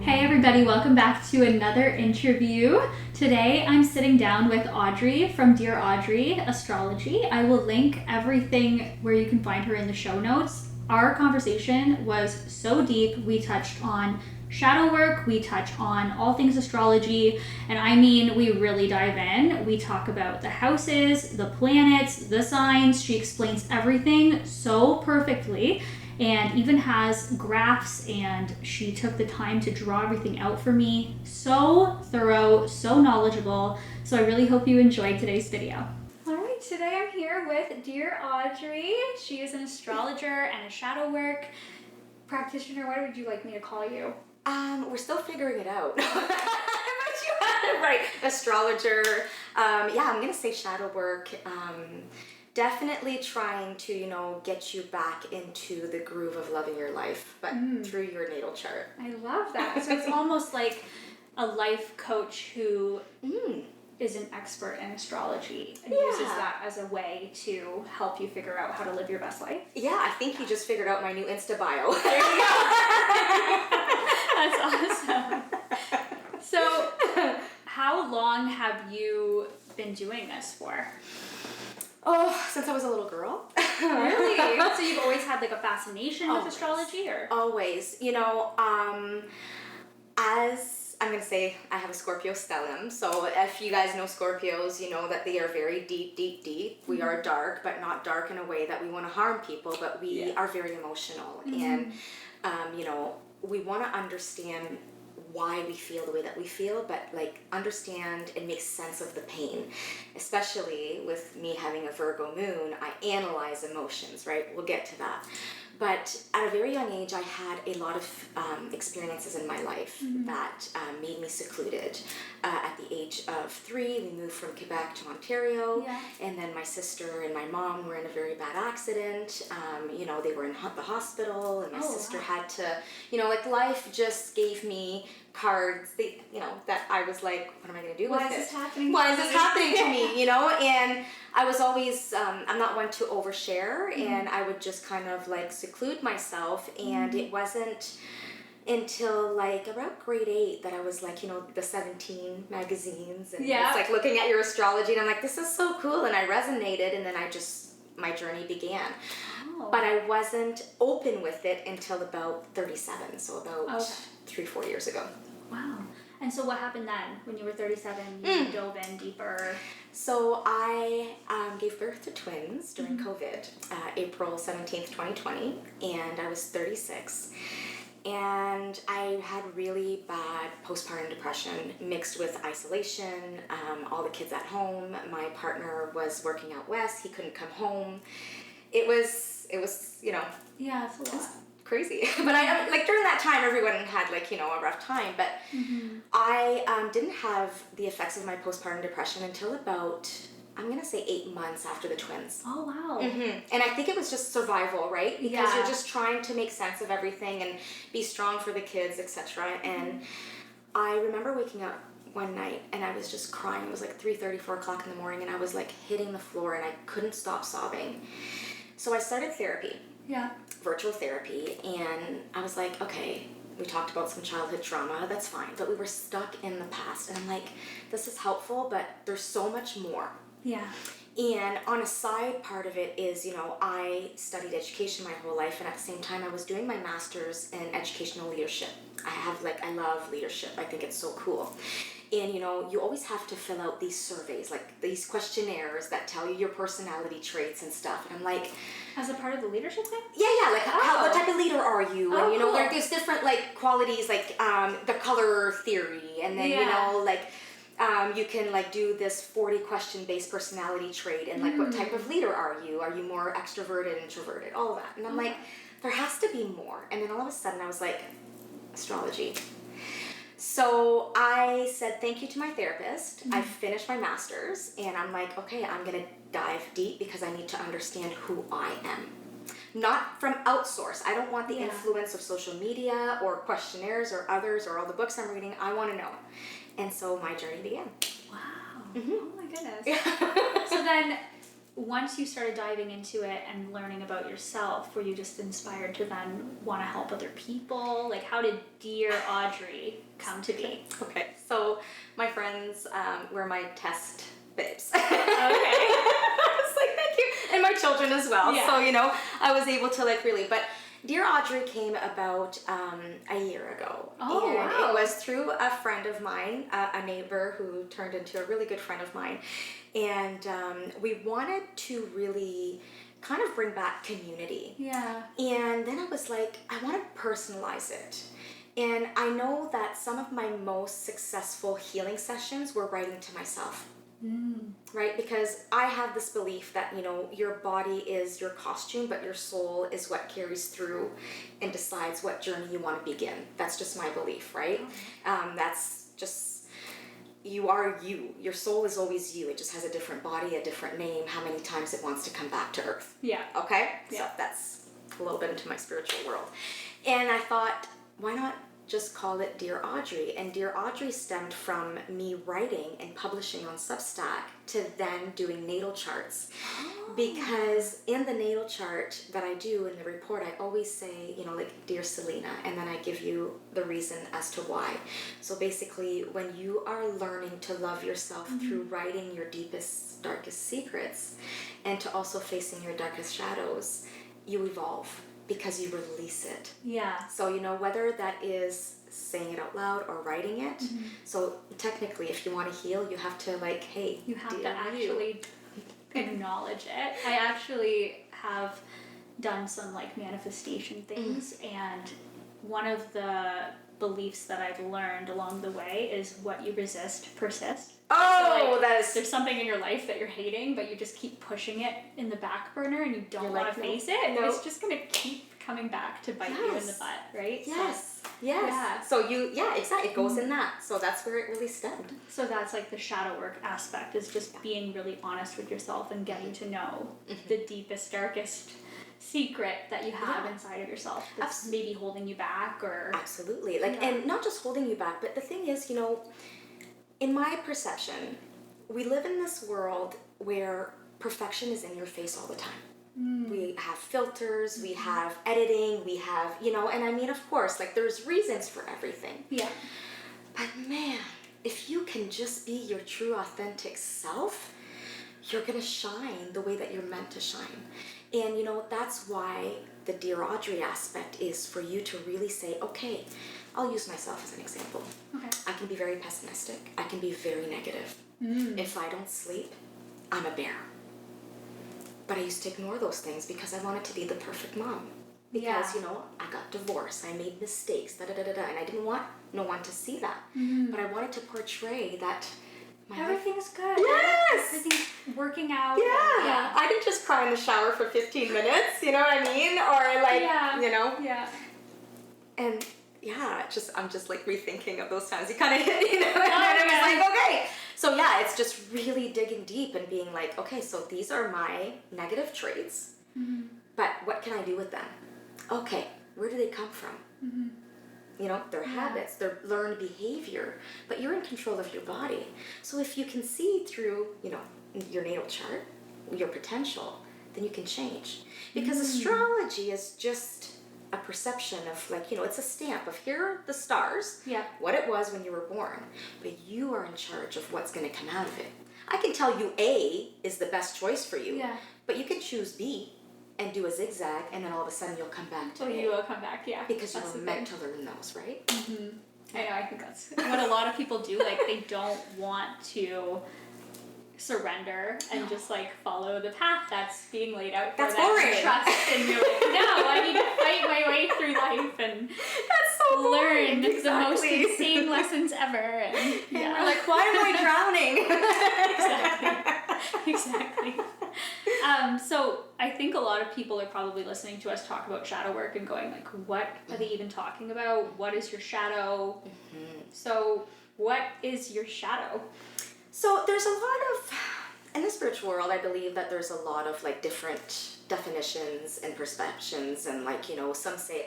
Hey everybody, welcome back to another interview. Today I'm sitting down with Audrey from Dear Audrey Astrology. I will link everything where you can find her in the show notes. Our conversation was so deep. We touched on shadow work, we touch on all things astrology, and I mean we really dive in. We talk about the houses, the planets, the signs. She explains everything so perfectly and even has graphs, and she took the time to draw everything out for me. So thorough, so knowledgeable. So I really hope you enjoyed today's video. All right, today I'm here with Dear Audrey. She is an astrologer and a shadow work practitioner. What would you like me to call you? We're still figuring it out. But you had it right. Astrologer. I'm gonna say shadow work. Definitely trying to, get you back into the groove of loving your life, but through your natal chart. I love that. So it's almost like a life coach who is an expert in astrology and uses that as a way to help you figure out how to live your best life. Yeah, I think you just figured out my new Insta bio. There you go. That's awesome. So, how long have you been doing this for? Oh, since I was a little girl. Really? So you've always had like a fascination with astrology, or? Always. As I'm going to say, I have a Scorpio stellium. So if you guys know Scorpios, you know that they are very deep, deep, deep. We are dark, but not dark in a way that we want to harm people, but we are very emotional. And, we want to understand why we feel the way that we feel, but understand and make sense of the pain. Especially with me having a Virgo moon, I analyze emotions, right? We'll get to that. But at a very young age, I had a lot of experiences in my life that made me secluded. At the age of 3, we moved from Quebec to Ontario, and then my sister and my mom were in a very bad accident. They were in the hospital, and my sister had to, life just gave me cards, that I was like, what am I going to do with Why is this happening? Why is this happening to me, And I was always, I'm not one to overshare, and I would just kind of seclude myself, and it wasn't until around grade 8 that I was the 17 magazines, and it's looking at your astrology, and I'm like, this is so cool, and I resonated, and then my journey began. But I wasn't open with it until about 37, so about 3-4 years ago. Wow. And so what happened then when you were 37? You dove in deeper? So I gave birth to twins during COVID, April 17th, 2020, and I was 36. And I had really bad postpartum depression mixed with isolation, all the kids at home. My partner was working out west. He couldn't come home. It was Yeah, it's a lot. Crazy. But I during that time, everyone had a rough time. But I didn't have the effects of my postpartum depression until about, I'm going to say 8 months after the twins. Oh, wow. And I think it was just survival, right? Because you're just trying to make sense of everything and be strong for the kids, etc. And I remember waking up one night and I was just crying. It was 3:30, 4 o'clock in the morning, and I was hitting the floor and I couldn't stop sobbing. So I started therapy. Yeah. Virtual therapy, and I was like, okay, we talked about some childhood trauma, that's fine, but we were stuck in the past, and I'm like, this is helpful, but there's so much more. Yeah. And on a side part of it is, I studied education my whole life, and at the same time I was doing my master's in educational leadership. I love leadership. I think it's so cool. And, you always have to fill out these surveys, these questionnaires that tell you your personality traits and stuff. And I'm like... As a part of the leadership thing? Yeah, what type of leader are you? And, cool. There's different, qualities, the color theory. And then, you can, do this 40 question-based personality trait. And, what type of leader are you? Are you more extroverted, introverted? All of that. And I'm like, there has to be more. And then all of a sudden I was like, astrology. So I said thank you to my therapist. I finished my master's, and I'm like, okay, I'm going to dive deep because I need to understand who I am. Not from outsource. I don't want the influence of social media or questionnaires or others or all the books I'm reading. I want to know. And so my journey began. Wow. Oh my goodness. So then once you started diving into it and learning about yourself, were you just inspired to then want to help other people? Like, how did Dear Audrey come to be? Okay, so my friends were my test babes. Okay. I was like, thank you. And my children as well. Yeah. So, I was able to like really, but Dear Audrey came about a year ago. Oh, and wow. it was through a friend of mine, a neighbor who turned into a really good friend of mine. And we wanted to really kind of bring back community. Yeah. And then I was like, I want to personalize it. And I know that some of my most successful healing sessions were writing to myself. Right? Because I have this belief that, your body is your costume, but your soul is what carries through and decides what journey you want to begin. That's just my belief, right? That's just, you are you. Your soul is always you. It just has a different body, a different name, how many times it wants to come back to earth. Yeah. Okay? Yeah. So that's a little bit into my spiritual world. And I thought, why not just call it Dear Audrey? And Dear Audrey stemmed from me writing and publishing on Substack to then doing natal charts. Because in the natal chart that I do in the report, I always say, like, Dear Selena, and then I give you the reason as to why. So basically, when you are learning to love yourself through writing your deepest, darkest secrets, and to also facing your darkest shadows, you evolve. Because you release it. Yeah. So, whether that is saying it out loud or writing it. So, technically, if you want to heal, you have to, like, hey, You have to dear actually acknowledge it. I actually have done some, like, manifestation things, and one of the beliefs that I've learned along the way is what you resist persists. Oh, So, that is... there's something in your life that you're hating, but you just keep pushing it in the back burner and you don't want to face it. No. It's just going to keep coming back to bite you in the butt, right? Yes. So, Yes. Yeah. So exactly. It goes in that. So that's where it really stemmed. So that's like the shadow work aspect, is just being really honest with yourself and getting to know the deepest, darkest secret that you have inside of yourself that's maybe holding you back or... Absolutely. And not just holding you back, but the thing is, in my perception, we live in this world where perfection is in your face all the time. We have filters, we have editing, we have, and I mean, of course, like, there's reasons for everything. Yeah. But man, if you can just be your true, authentic self, you're going to shine the way that you're meant to shine. And, that's why the Dear Audrey aspect is for you to really say, okay, I'll use myself as an example. Okay. I can be very pessimistic. I can be very negative. If I don't sleep, I'm a bear. But I used to ignore those things because I wanted to be the perfect mom. Because, I got divorced, I made mistakes, and I didn't want no one to see that. But I wanted to portray that Everything's good. Yes! Everything's working out. Yeah. I didn't just cry in the shower for 15 minutes, you know what I mean? Or like, Yeah. And I'm just like rethinking of those times. You kind of hit, and I was like, okay. So it's just really digging deep and being like, okay, so these are my negative traits, but what can I do with them? Okay, where do they come from? Their habits, their learned behavior, but you're in control of your body. So if you can see through, your natal chart, your potential, then you can change. Because astrology is just a perception of, like, it's a stamp of here are the stars, what it was when you were born, but you are in charge of what's going to come out of it. I can tell you A is the best choice for you, but you can choose B and do a zigzag, and then all of a sudden you'll come back to A. You will come back, Because you were meant to learn those, right? I know, I think that's what a lot of people do. Like, they don't want to surrender and just, like, follow the path that's being laid out for them. Boring. Trust, and you're like, no, I need to fight my way through life and that's so learn boring. the most insane lessons ever. And we're like, why am I drowning? Exactly. So I think a lot of people are probably listening to us talk about shadow work and going like, what are they even talking about? What is your shadow? So what is your shadow? So there's a lot of, in the spiritual world, I believe that there's a lot of like different definitions and perceptions, and like, some say,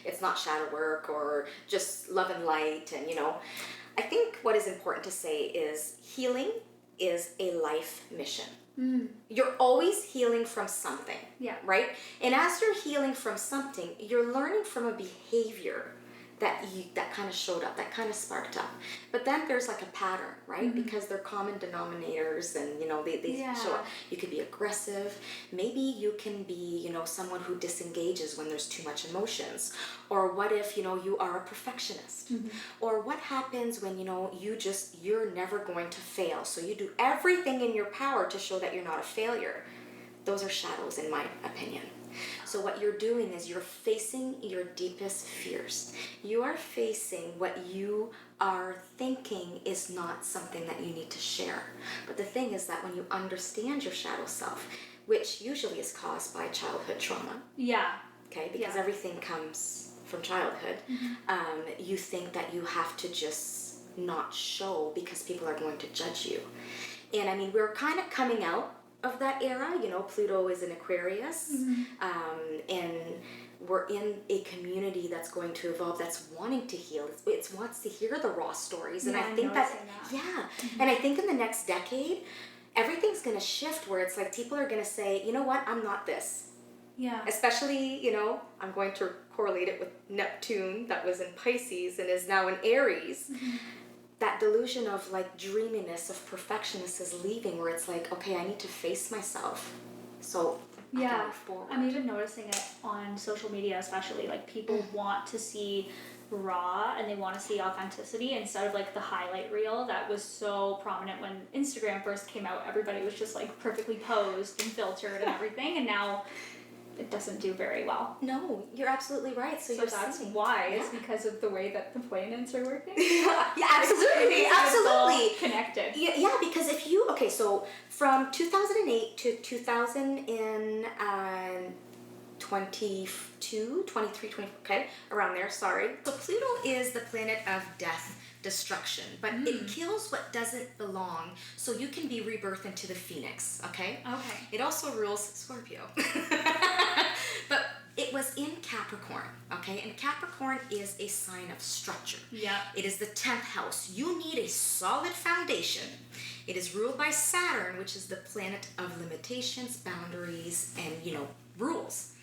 it's not shadow work or just love and light. And, I think what is important to say is healing is a life mission. You're always healing from something. Yeah. Right? And as you're healing from something, you're learning from a behavior that kind of showed up, that kind of sparked up. But then there's like a pattern, right? Because they're common denominators, and they show up. You could be aggressive. Maybe you can be, someone who disengages when there's too much emotions. Or what if, you are a perfectionist? Or what happens when, you're never going to fail. So you do everything in your power to show that you're not a failure. Those are shadows, in my opinion. So what you're doing is you're facing your deepest fears. You are facing what you are thinking is not something that you need to share. But the thing is that when you understand your shadow self, which usually is caused by childhood trauma. Yeah. Okay, because everything comes from childhood. You think that you have to just not show because people are going to judge you. And I mean, we're kind of coming out of that era. Pluto is in Aquarius, and we're in a community that's going to evolve, that's wanting to heal. It wants to hear the raw stories, and I think and I think in the next decade, everything's going to shift where it's like people are going to say, you know what, I'm not this. Yeah. Especially, I'm going to correlate it with Neptune that was in Pisces and is now in Aries. That delusion of like dreaminess, of perfectionist is leaving, where it's like, okay, I need to face myself. So I can move forward. I'm even noticing it on social media, especially like people want to see raw and they want to see authenticity instead of like the highlight reel that was so prominent when Instagram first came out. Everybody was just like perfectly posed and filtered and everything, and now it doesn't do very well. No, you're absolutely right. So you're that's seeing. why. It's because of the way that the planets are working. Absolutely. It's all connected. Yeah, because if you, so from 2008 to 2022, 23, 24, around there, sorry. So Pluto is the planet of death, destruction, but it kills what doesn't belong, so you can be rebirthed into the phoenix, okay? It also rules Scorpio. But it was in Capricorn, okay? And Capricorn is a sign of structure. Yeah. It is the 10th house. You need a solid foundation. It is ruled by Saturn, which is the planet of limitations, boundaries, and, rules.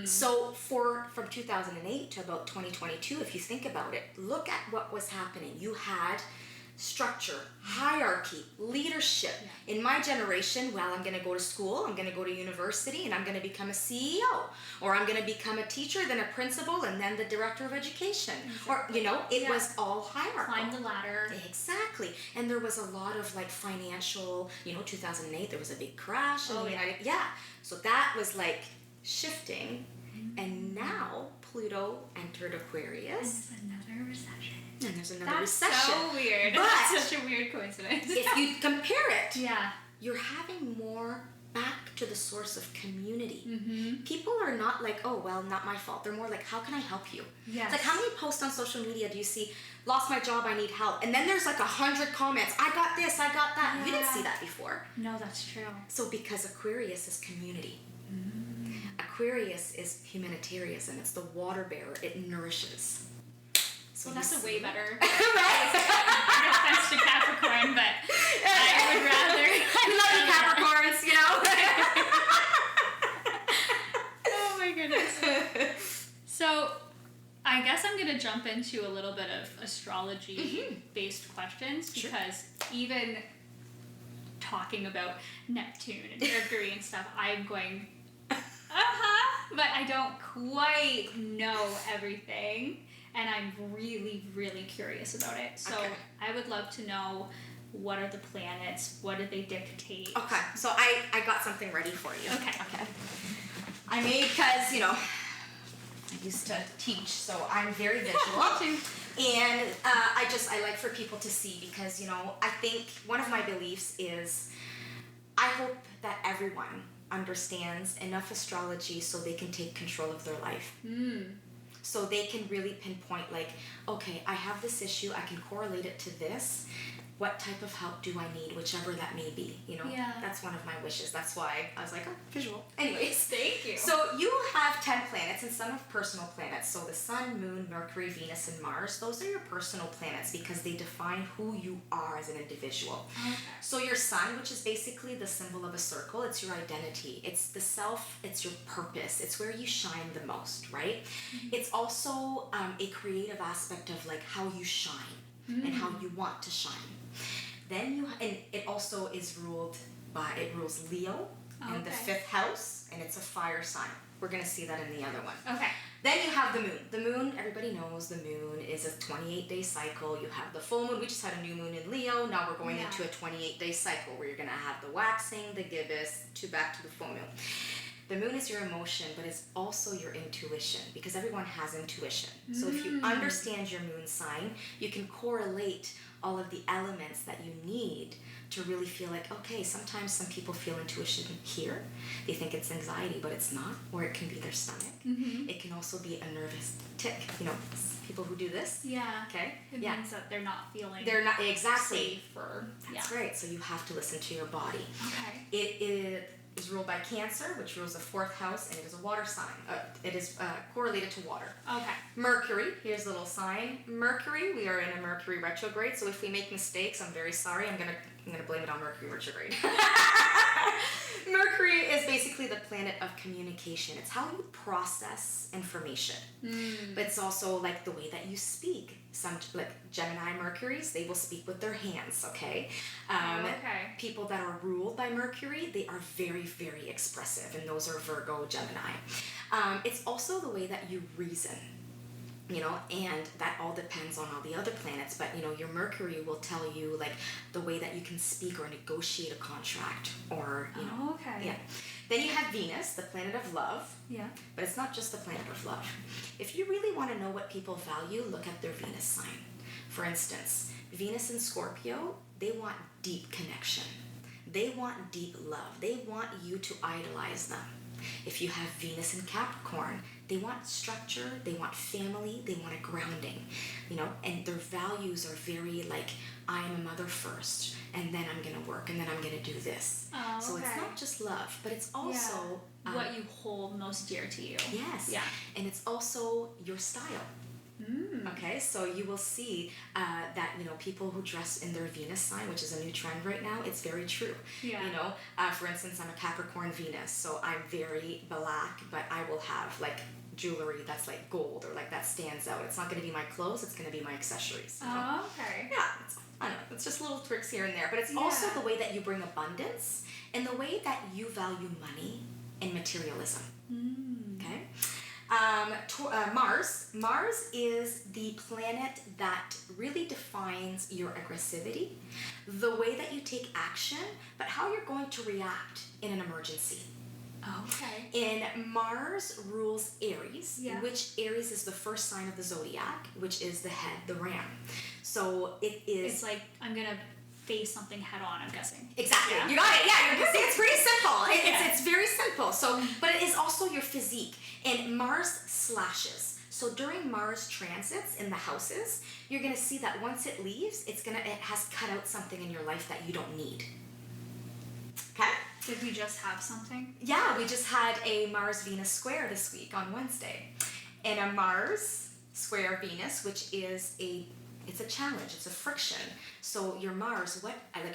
So from 2008 to about 2022, if you think about it, look at what was happening. You had structure, hierarchy, leadership. In my generation, I'm going to go to school, I'm going to go to university, and I'm going to become a CEO, or I'm going to become a teacher, then a principal, and then the director of education. Or, it was all hierarchical. Climb the ladder. Exactly. And there was a lot of like financial, 2008, there was a big crash. So that was like shifting. And now Pluto entered Aquarius. And another recession. And there's another recession. That's so weird. But That's such a weird coincidence. If you compare it, you're having more back to the source of community. People are not like, oh, well, not my fault. They're more like, how can I help you? Yes. It's like, how many posts on social media do you see, lost my job, I need help? And then there's like 100 comments, I got this, I got that. Yeah. You didn't see that before. No, that's true. So because Aquarius is community. Aquarius is humanitarianism. It's the water bearer. It nourishes. So that's a way better. Right? No offense to Capricorn, but I would rather. I love you, Capricorns, Oh my goodness. So, I guess I'm going to jump into a little bit of astrology-based questions, because even talking about Neptune and Mercury and stuff, I'm going, but I don't quite know everything. And I'm really, really curious about it. So I would love to know, what are the planets? What do they dictate? Okay, so I got something ready for you. Okay. I made, because, I used to teach, so I'm very visual. And I like for people to see, because, I think one of my beliefs is, I hope that everyone understands enough astrology so they can take control of their life. So they can really pinpoint, like, okay, I have this issue, I can correlate it to this. what type of help do I need, whichever that may be, you know? Yeah. That's one of my wishes. That's why I was like, oh, visual. Anyways. Thank you. So you have 10 planets, and some have personal planets. So the Sun, Moon, Mercury, Venus, and Mars, those are your personal planets because they define who you are as an individual. Okay. So your Sun, which is basically the symbol of a circle, it's your identity. It's the self, it's your purpose. It's where you shine the most, right? Mm-hmm. It's also a creative aspect of like how you shine and how you want to shine. Then and it also is ruled by, it rules Leo in the 5th house, and it's a fire sign. We're going to see that in the other one. Okay. Then you have the moon. The moon, everybody knows the moon is a 28-day cycle. You have the full moon. We just had a new moon in Leo. Now we're going into a 28-day cycle where you're going to have the waxing, the gibbous, back to the full moon. The moon is your emotion, but it's also your intuition because everyone has intuition. So if you understand your moon sign, you can correlate all of the elements that you need to really feel like, okay, sometimes some people feel intuition here. They think it's anxiety, but it's not. Or it can be their stomach. Mm-hmm. It can also be a nervous tick. You know, people who do this. Yeah. Okay? It means that they're not feeling They're not, exactly. safe or... That's right. So you have to listen to your body. Okay. It is ruled by Cancer, which rules the 4th house, and it is a water sign. It is correlated to water. Okay. Mercury, here's a little sign. Mercury, we are in a Mercury retrograde, so if we make mistakes, I'm very sorry. I'm gonna blame it on Mercury retrograde. Mercury is basically the planet of communication. It's how you process information. But it's also like the way that you speak. Some like Gemini Mercuries, they will speak with their hands, okay? People that are ruled by Mercury, they are very, very expressive, and those are Virgo, Gemini. It's also the way that you reason. You know, and that all depends on all the other planets, but you know, your Mercury will tell you like the way that you can speak or negotiate a contract or, you know. Yeah. Then you have Venus, the planet of love. Yeah. But it's not just the planet of love. If you really want to know what people value, look at their Venus sign. For instance, Venus and Scorpio, they want deep connection. They want deep love. They want you to idolize them. If you have Venus in Capricorn, they want structure, they want family, they want a grounding, you know, and their values are very like, I am a mother first, and then I'm going to work, and then I'm going to do this. So it's not just love, but it's also... what you hold most dear to you. Yes. Yeah. And it's also your style. Okay, so you will see that, you know, people who dress in their Venus sign, which is a new trend right now, it's very true. Yeah. You know, for instance, I'm a Capricorn Venus, so I'm very black, but I will have like jewelry that's like gold or like that stands out. It's not going to be my clothes, it's going to be my accessories. You know? Yeah, I don't know, it's just little tricks here and there, but it's also the way that you bring abundance and the way that you value money and materialism. Okay? Mars is the planet that really defines your aggressivity, the way that you take action, but how you're going to react in an emergency. And Mars rules Aries, which Aries is the first sign of the zodiac, which is the head, the ram. So it is... It's like, I'm going to face something head on, I'm guessing. Exactly. You got it. Yeah, you can see it's pretty simple. It's very simple. So, but it is also your physique. And Mars slashes. So during Mars transits in the houses, you're going to see that once it leaves, it has cut out something in your life that you don't need. Okay? Did we just have something? Yeah, we just had a Mars-Venus square this week on Wednesday. And a Mars square Venus, which is it's a challenge, it's a friction. So your Mars,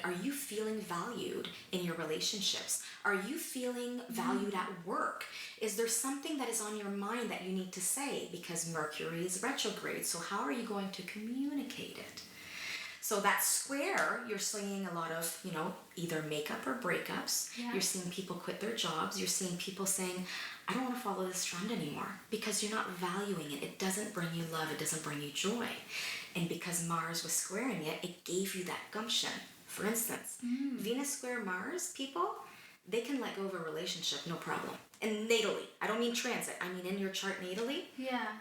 are you feeling valued in your relationships? Are you feeling valued at work? Is there something that is on your mind that you need to say? Because Mercury is retrograde, so how are you going to communicate it? So that square, you're seeing a lot of, you know, either makeup or breakups. Yeah. You're seeing people quit their jobs. You're seeing people saying, I don't want to follow this trend anymore because you're not valuing it. It doesn't bring you love. It doesn't bring you joy. And because Mars was squaring it, it gave you that gumption. For instance, Venus square Mars people, they can let go of a relationship, no problem. And natally, I don't mean transit, I mean in your chart natally,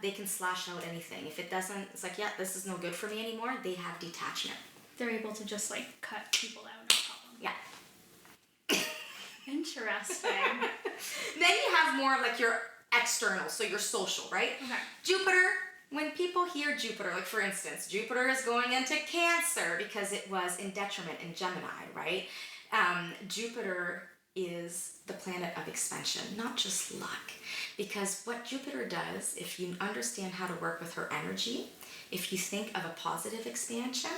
they can slash out anything. If it doesn't, it's like, yeah, this is no good for me anymore, they have detachment. They're able to just like cut people out, no problem. Yeah. Interesting. Then you have more of like your external, so your social, right? Okay. Jupiter When people hear Jupiter, like for instance, Jupiter is going into Cancer because it was in detriment in Gemini, right? Jupiter is the planet of expansion, not just luck. Because what Jupiter does, if you understand how to work with her energy, if you think of a positive expansion,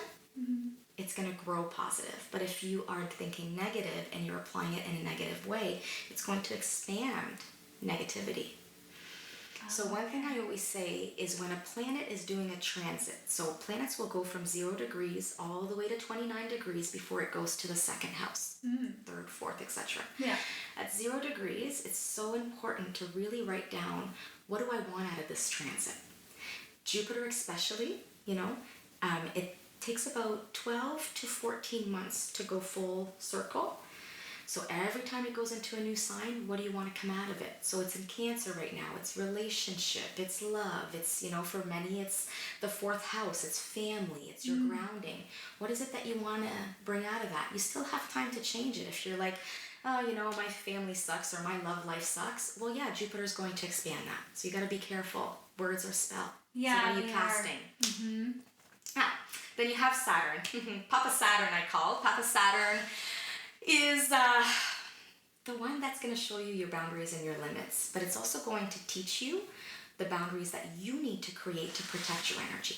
it's going to grow positive. But if you are thinking negative and you're applying it in a negative way, it's going to expand negativity. So one thing I always say is when a planet is doing a transit, so planets will go from 0 degrees all the way to 29 degrees before it goes to the second house, third, fourth, etc. Yeah. At 0 degrees, it's so important to really write down, what do I want out of this transit? Jupiter especially, it takes about 12 to 14 months to go full circle. So every time it goes into a new sign, what do you want to come out of it? So it's in Cancer right now. It's relationship, it's love, it's, for many, it's the 4th house, it's family, it's your grounding. What is it that you want to bring out of that? You still have time to change it. If you're like, oh, my family sucks or my love life sucks, well, yeah, Jupiter's going to expand that. So you got to be careful. Words are spell. Yeah, so what are you casting? Then you have Saturn. Papa Saturn, I call. Papa Saturn is the one that's going to show you your boundaries and your limits, but it's also going to teach you the boundaries that you need to create to protect your energy.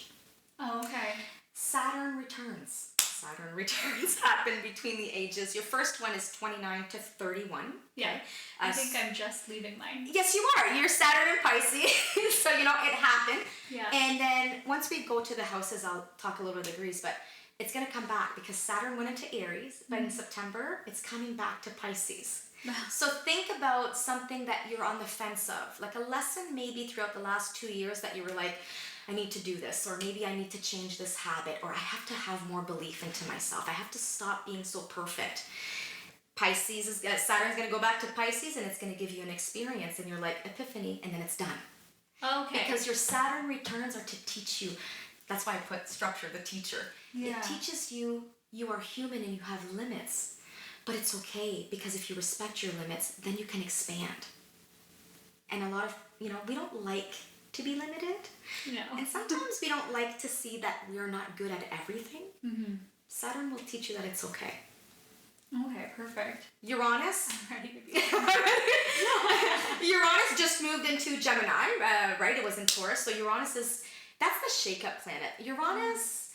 Oh, okay. Saturn returns. Saturn returns happen between the ages. Your first one is 29 to 31. Yeah. I think I'm just leaving mine. Yes, you are. You're Saturn and Pisces. So, it happened. Yeah. And then once we go to the houses, I'll talk a little bit of degrees, but it's going to come back because Saturn went into Aries, but in September, it's coming back to Pisces. So think about something that you're on the fence of, like a lesson maybe throughout the last 2 years that you were like, I need to do this, or maybe I need to change this habit, or I have to have more belief into myself. I have to stop being so perfect. Saturn's going to go back to Pisces, and it's going to give you an experience, and you're like, epiphany, and then it's done. Okay. Because your Saturn returns are to teach you. That's why I put structure, the teacher. Yeah. It teaches you are human and you have limits. But it's okay, because if you respect your limits, then you can expand. And a lot of, we don't like to be limited. No. And sometimes we don't like to see that we're not good at everything. Saturn will teach you that it's okay. Okay, perfect. Uranus. I'm ready to be Uranus just moved into Gemini, right? It was in Taurus. So that's the shake-up planet. Uranus,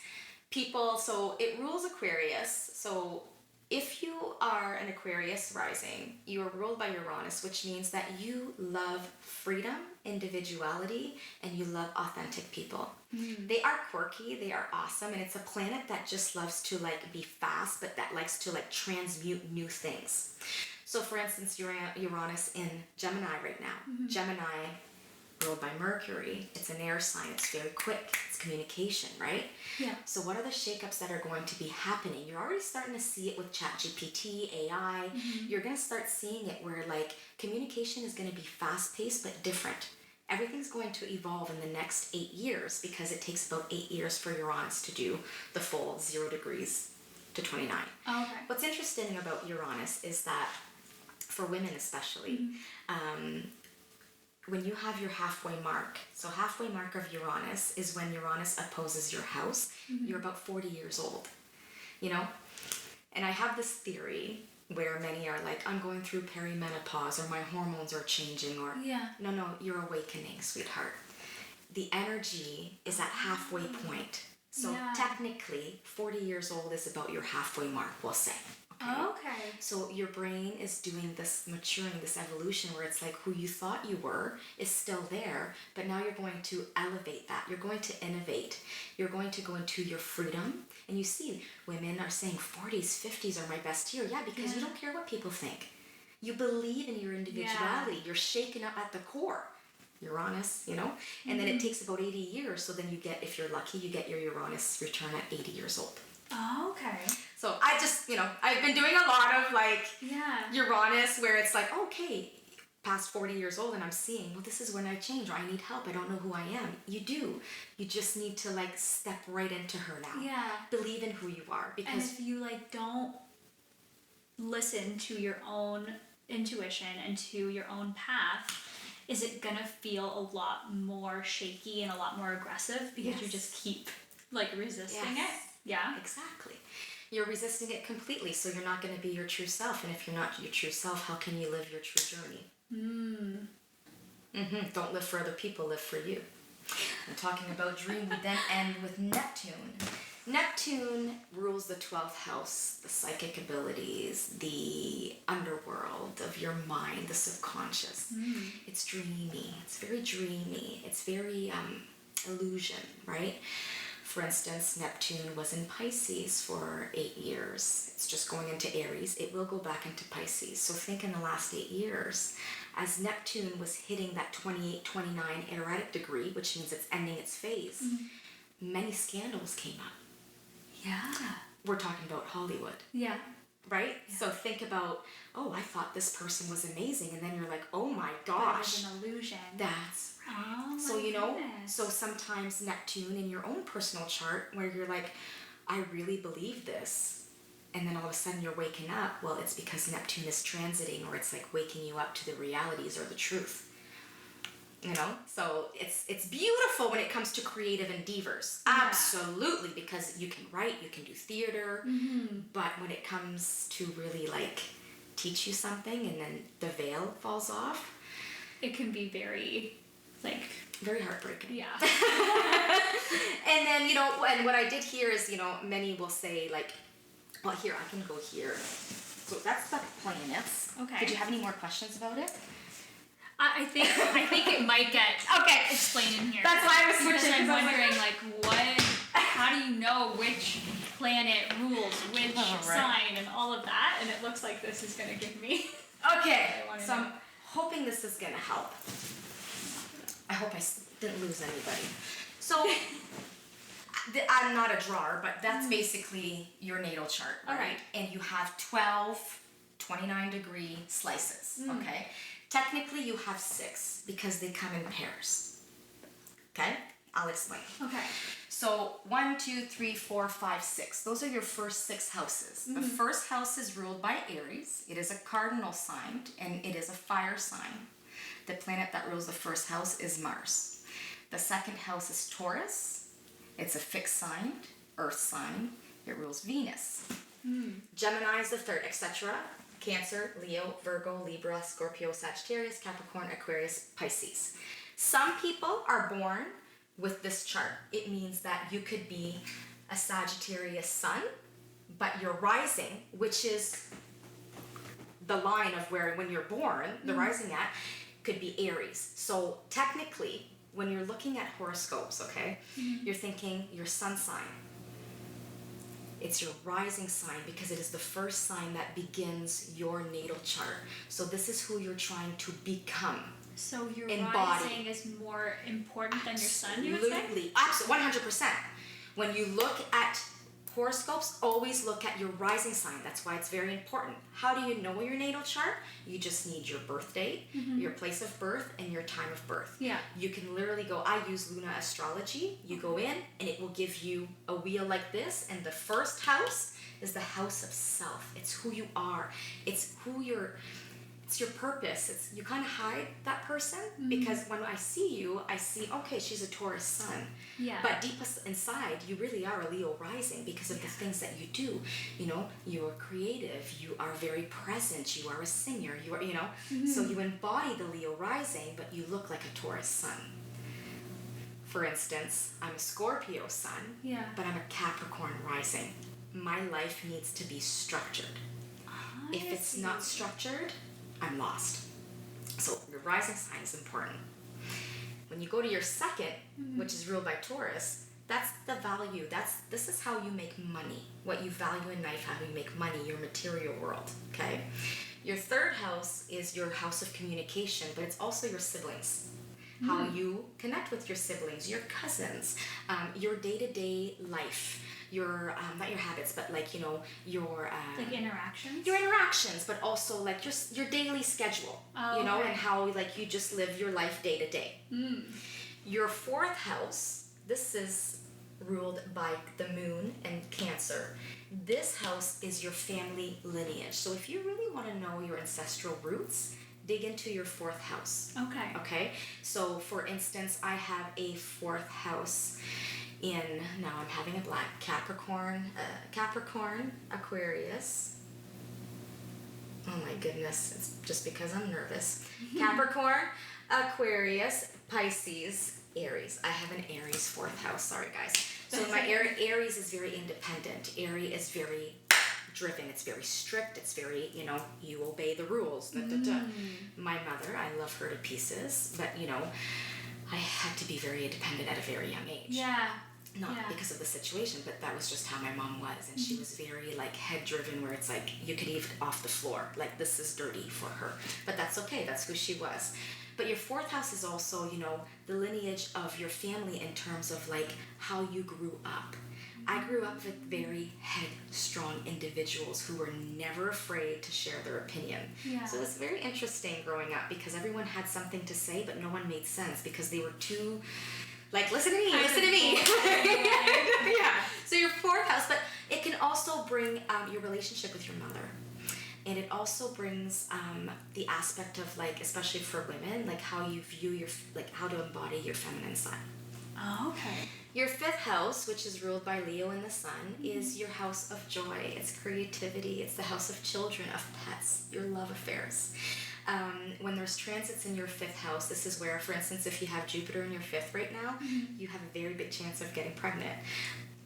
people, so it rules Aquarius. So if you are an Aquarius rising, you are ruled by Uranus, which means that you love freedom, individuality, and you love authentic people. They are quirky, they are awesome, and it's a planet that just loves to be fast, but that likes to transmute new things. So for instance, Uranus in Gemini right now. Gemini, ruled by Mercury, it's an air sign, it's very quick, it's communication, right? Yeah. So what are the shakeups that are going to be happening? You're already starting to see it with ChatGPT, AI. You're going to start seeing it where communication is going to be fast-paced but different. Everything's going to evolve in the next 8 years because it takes about 8 years for Uranus to do the full 0 degrees to 29. Oh, okay. What's interesting about Uranus is that for women especially, when you have your halfway mark, so halfway mark of Uranus is when Uranus opposes your house, you're about 40 years old, And I have this theory where many are like, I'm going through perimenopause, or my hormones are changing, or no, you're awakening, sweetheart. The energy is at halfway point. So technically, 40 years old is about your halfway mark, we'll say. Okay. So your brain is doing this maturing, this evolution where it's like who you thought you were is still there, but now you're going to elevate that. You're going to innovate. You're going to go into your freedom. And you see women are saying 40s, 50s are my best year. Yeah, because you don't care what people think. You believe in your individuality. You're shaken up at the core. Uranus, and then it takes about 80 years. So then you get, if you're lucky, you get your Uranus return at 80 years old. Oh, okay. So I just, I've been doing a lot of Uranus where it's like, okay, past 40 years old and I'm seeing, well, this is when I change, or I need help, I don't know who I am. You do. You just need to step right into her now. Yeah. Believe in who you are. Because and if you don't listen to your own intuition and to your own path, is it gonna feel a lot more shaky and a lot more aggressive because you just keep like resisting it? Yeah. Exactly. You're resisting it completely, so you're not going to be your true self. And if you're not your true self, how can you live your true journey? Don't live for other people, live for you. And talking about dream, we then end with Neptune. Neptune rules the 12th house, the psychic abilities, the underworld of your mind, the subconscious. It's dreamy. It's very dreamy. It's very illusion, right? For instance, Neptune was in Pisces for 8 years. It's just going into Aries. It will go back into Pisces. So think in the last 8 years, as Neptune was hitting that 28, 29 aretic degree, which means it's ending its phase, many scandals came up. Yeah. We're talking about Hollywood. Yeah. Right? Yeah. So think about, oh, I thought this person was amazing. And then you're like, oh my gosh. That was an illusion. That's right. Oh, so, you know, goodness. so sometimes Neptune in your own personal chart where you're like, I really believe this. And then all of a sudden you're waking up. Well, it's because Neptune is transiting, or it's like waking you up to the realities or the truth. You know, so it's beautiful when it comes to creative endeavors. Yeah. Absolutely, because you can write, you can do theater, but when it comes to really like teach you something and then the veil falls off, it can be very like very heartbreaking. Yeah. And then, you know, and what I did here is, you know, many will say like, well, here I can go here. So that's the planets. Okay. Did you have any more questions about it? I think it might get explained in here. That's why I was switching. I'm wondering how do you know which planet rules which sign and all of that? And it looks like this is going to give me. Okay, so I'm hoping this is going to help. I hope I didn't lose anybody. So I'm not a drawer, but that's basically your natal chart, right? And you have 12 29-degree slices, okay? Technically, you have 6 because they come in pairs. Okay? I'll explain. Okay. So 1, 2, 3, 4, 5, 6. Those are your first 6 houses. The first house is ruled by Aries. It is a cardinal sign and it is a fire sign. The planet that rules the first house is Mars. The second house is Taurus. It's a fixed sign, earth sign. It rules Venus. Gemini is the third, etc. Cancer, Leo, Virgo, Libra, Scorpio, Sagittarius, Capricorn, Aquarius, Pisces. Some people are born with this chart. It means that you could be a Sagittarius sun, but your rising, which is the line of where when you're born, the rising at, could be Aries. So technically, when you're looking at horoscopes, okay, you're thinking your sun sign. It's your rising sign because it is the first sign that begins your natal chart. So this is who you're trying to become. So your embody. rising is more important than your sun, you would say? Absolutely. Absolutely. 100%. When you look at horoscopes, always look at your rising sign. That's why it's very important. How do you know your natal chart? You just need your birth date, your place of birth, and your time of birth. Yeah. You can literally go, I use Astrology. You go in, and it will give you a wheel like this, and the first house is the house of self. It's who you are. It's who you're... It's your purpose. It's you kind of hide that person because when I see you, I see, okay, she's a Taurus sun. Yeah. But deep inside, you really are a Leo rising because of the things that you do. You know, you are creative. You are very present. You are a singer. You are, you know. So you embody the Leo rising, but you look like a Taurus sun. For instance, I'm a Scorpio sun, but I'm a Capricorn rising. My life needs to be structured. If it's not structured, I'm lost. So your rising sign is important. When you go to your second, which is ruled by Taurus, that's the value. This is how you make money. What you value in life, how you make money, your material world. Okay? Your third house is your house of communication, but it's also your siblings. How you connect with your siblings, your cousins, your day-to-day life. Your not your habits, but like, you know, your like interactions. Your interactions, but also like your daily schedule. You know, and how like you just live your life day to day. Your fourth house, this is ruled by the moon and Cancer. This house is your family lineage. So if you really want to know your ancestral roots, dig into your fourth house. Okay. Okay? So, for instance, I have a fourth house in, now I'm having a black Capricorn, Aquarius. Oh my goodness, it's just because I'm nervous. Capricorn, Aquarius, Pisces, Aries. I have an Aries fourth house. Sorry, guys. So my Aries is very independent. Aries is very driven. It's very strict. It's very, you obey the rules. My mother, I love her to pieces, but, I had to be very independent at a very young age. Yeah. Not because of the situation, but that was just how my mom was. And she was very, head-driven, where it's you could eat off the floor. This is dirty for her. But that's okay. That's who she was. But your fourth house is also, the lineage of your family in terms of, how you grew up. I grew up with very headstrong individuals who were never afraid to share their opinion. Yeah. So it was very interesting growing up because everyone had something to say, but no one made sense because they were too... listen to me, listen to me. Yeah. So your fourth house, but it can also bring your relationship with your mother. And it also brings the aspect of, especially for women, how you view your, how to embody your feminine side. Oh, okay. Your fifth house, which is ruled by Leo in the sun, is your house of joy. It's creativity. It's the house of children, of pets, your love affairs. When there's transits in your fifth house, this is where, for instance, if you have Jupiter in your fifth right now, you have a very big chance of getting pregnant.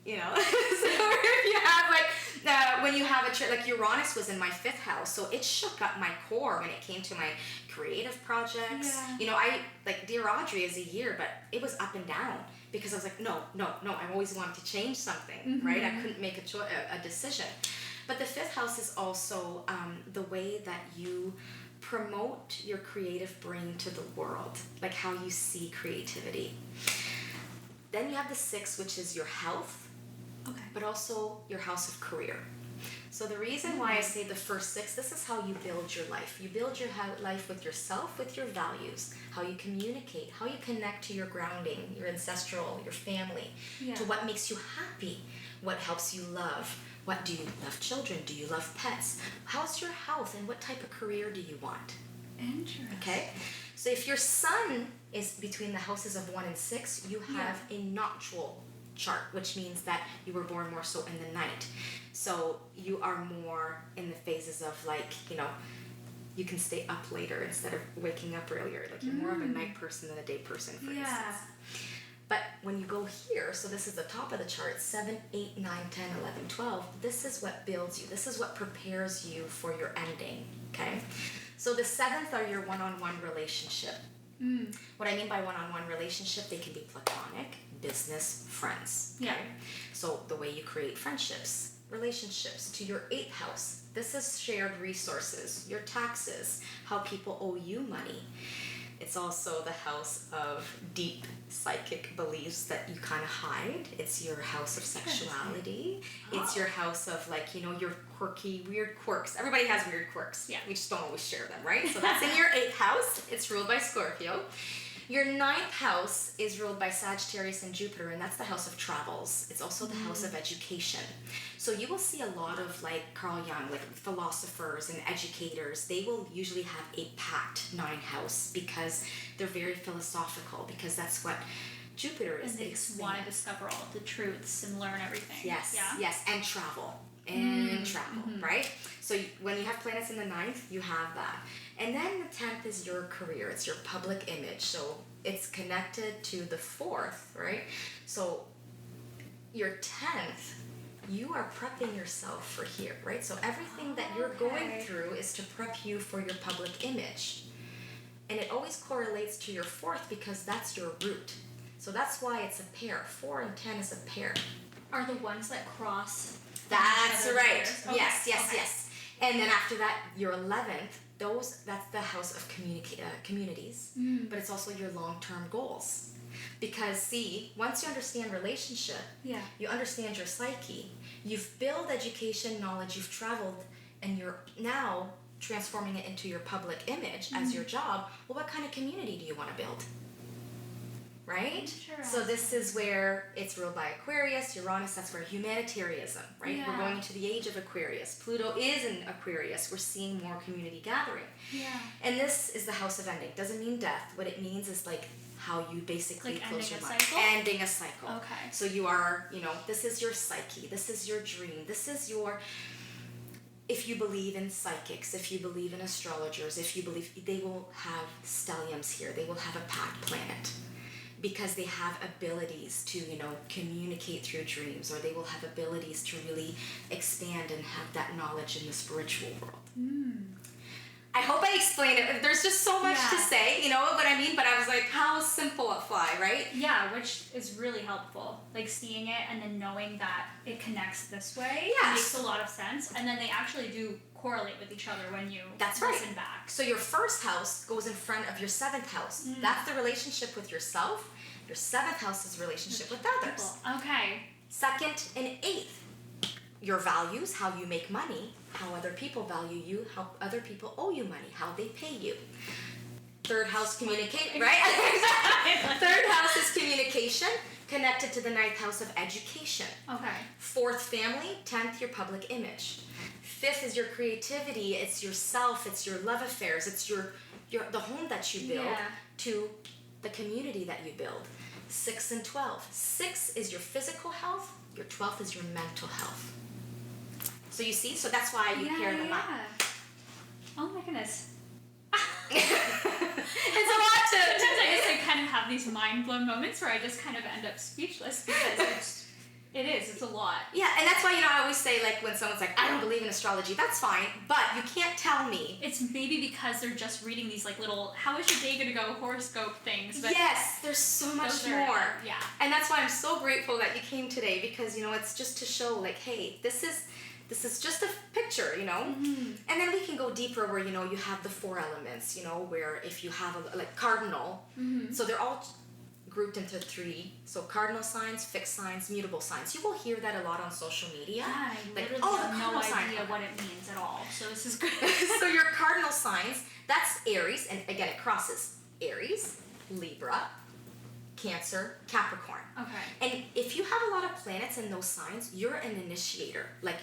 So if you have when you have Uranus was in my fifth house, so it shook up my core when it came to my creative projects. Yeah. I Dear Audrey is a year, but it was up and down because I was no, I always wanted to change something, right? I couldn't make a decision. But the fifth house is also the way that you promote your creative brain to the world, how you see creativity. Then you have the sixth, which is your health, but also your house of career. So the reason why I say the first six, this is how you build your life. You build your life with yourself, with your values, how you communicate, how you connect to your grounding, your ancestral, your family, to what makes you happy, what helps you love. What do you love? Children? Do you love pets? How's your health and what type of career do you want? Interesting. Okay? So if your sun is between the houses of 1 and 6, you have a nocturnal chart, which means that you were born more so in the night. So you are more in the phases of you can stay up later instead of waking up earlier. You're more of a night person than a day person, for instance. But when you go here, so this is the top of the chart, 7, 8, 9, 10, 11, 12, this is what builds you. This is what prepares you for your ending, okay? So the 7th are your one-on-one relationship. What I mean by one-on-one relationship, they can be platonic, business, friends, okay? So the way you create friendships, relationships. To your 8th house, this is shared resources, your taxes, how people owe you money. It's also the house of deep psychic beliefs that you kind of hide. It's your house of sexuality. It's your house of your quirky, weird quirks. Everybody has weird quirks. Yeah. We just don't always share them, right? So that's in your 8th house. It's ruled by Scorpio. Your 9th house is ruled by Sagittarius and Jupiter, and that's the house of travels. It's also the house of education. So you will see a lot of Carl Jung, philosophers and educators, they will usually have a packed 9th house because they're very philosophical, because that's what Jupiter is. And they just want to discover all the truths and learn everything. Yes, yes, and travel. Right? So when you have planets in the 9th, you have that. And then the 10th is your career. It's your public image. So it's connected to the 4th, right? So your 10th, you are prepping yourself for here, right? So everything that you're going through is to prep you for your public image. And it always correlates to your 4th because that's your root. So that's why it's a pair. 4 and 10 is a pair. Are the ones that cross? That's right. Okay. Yes. And then after that, your 11th, that's the house of communities, but it's also your long-term goals. Because see, once you understand relationship, you understand your psyche, you've built education, knowledge, you've traveled, and you're now transforming it into your public image as your job. Well, what kind of community do you want to build? right? So this is where it's ruled by Aquarius, Uranus, that's where humanitarianism, right? Yeah. We're going into the age of Aquarius. Pluto is in Aquarius. We're seeing more community gathering. Yeah. And this is the house of ending. Doesn't mean death. What it means is like how you basically Like close your ending a mind. cycle? Ending a cycle. Okay. So you are, you know, this is your psyche. This is your dream. This is your... If you believe in psychics, if you believe in astrologers, if you believe... They will have stelliums here. They will have a packed planet. Because they have abilities to, you know, communicate through dreams, or they will have abilities to really expand and have that knowledge in the spiritual world. I hope I explained it. There's just so much to say, you know what I mean? But I was like, how simple a fly, right? Yeah, which is really helpful. Like seeing it and then knowing that it connects this way makes a lot of sense. And then they actually do correlate with each other when you listen back. So your first house goes in front of your seventh house. That's the relationship with yourself. Your seventh house is relationship with others. Okay. Second and eighth, your values, how you make money, how other people value you, how other people owe you money, how they pay you. Third house, communicate, right? Third house is communication, connected to the ninth house of education. Okay. Fourth, family. 10th, your public image. Fifth is your creativity. It's yourself. It's your love affairs. It's your the home that you build to the community that you build. 6 and 12. 6 is your physical health. Your 12th is your mental health. So you see, so that's why you pair them up. Oh my goodness. It's a lot to... Sometimes I just kind of have these mind blown moments where I just kind of end up speechless because it's a lot. Yeah, and that's why, you know, I always say, like, when someone's like, I don't believe in astrology, that's fine, but you can't tell me. It's maybe because they're just reading these, like, little, how is your day going to go, horoscope things. But yes, there's so much more. Yeah. And that's why I'm so grateful that you came today, because, you know, it's just to show, like, hey, this is just a picture, you know? And then we can go deeper where, you know, you have the 4 elements, you know, where if you have, like, cardinal, so they're all grouped into 3. So cardinal signs, fixed signs, mutable signs. You will hear that a lot on social media. Yeah, I like, literally have no idea what it means at all. So this is good. So your cardinal signs, that's Aries, and again, it crosses Aries, Libra, Cancer, Capricorn. Okay. And if you have a lot of planets in those signs, you're an initiator. Like,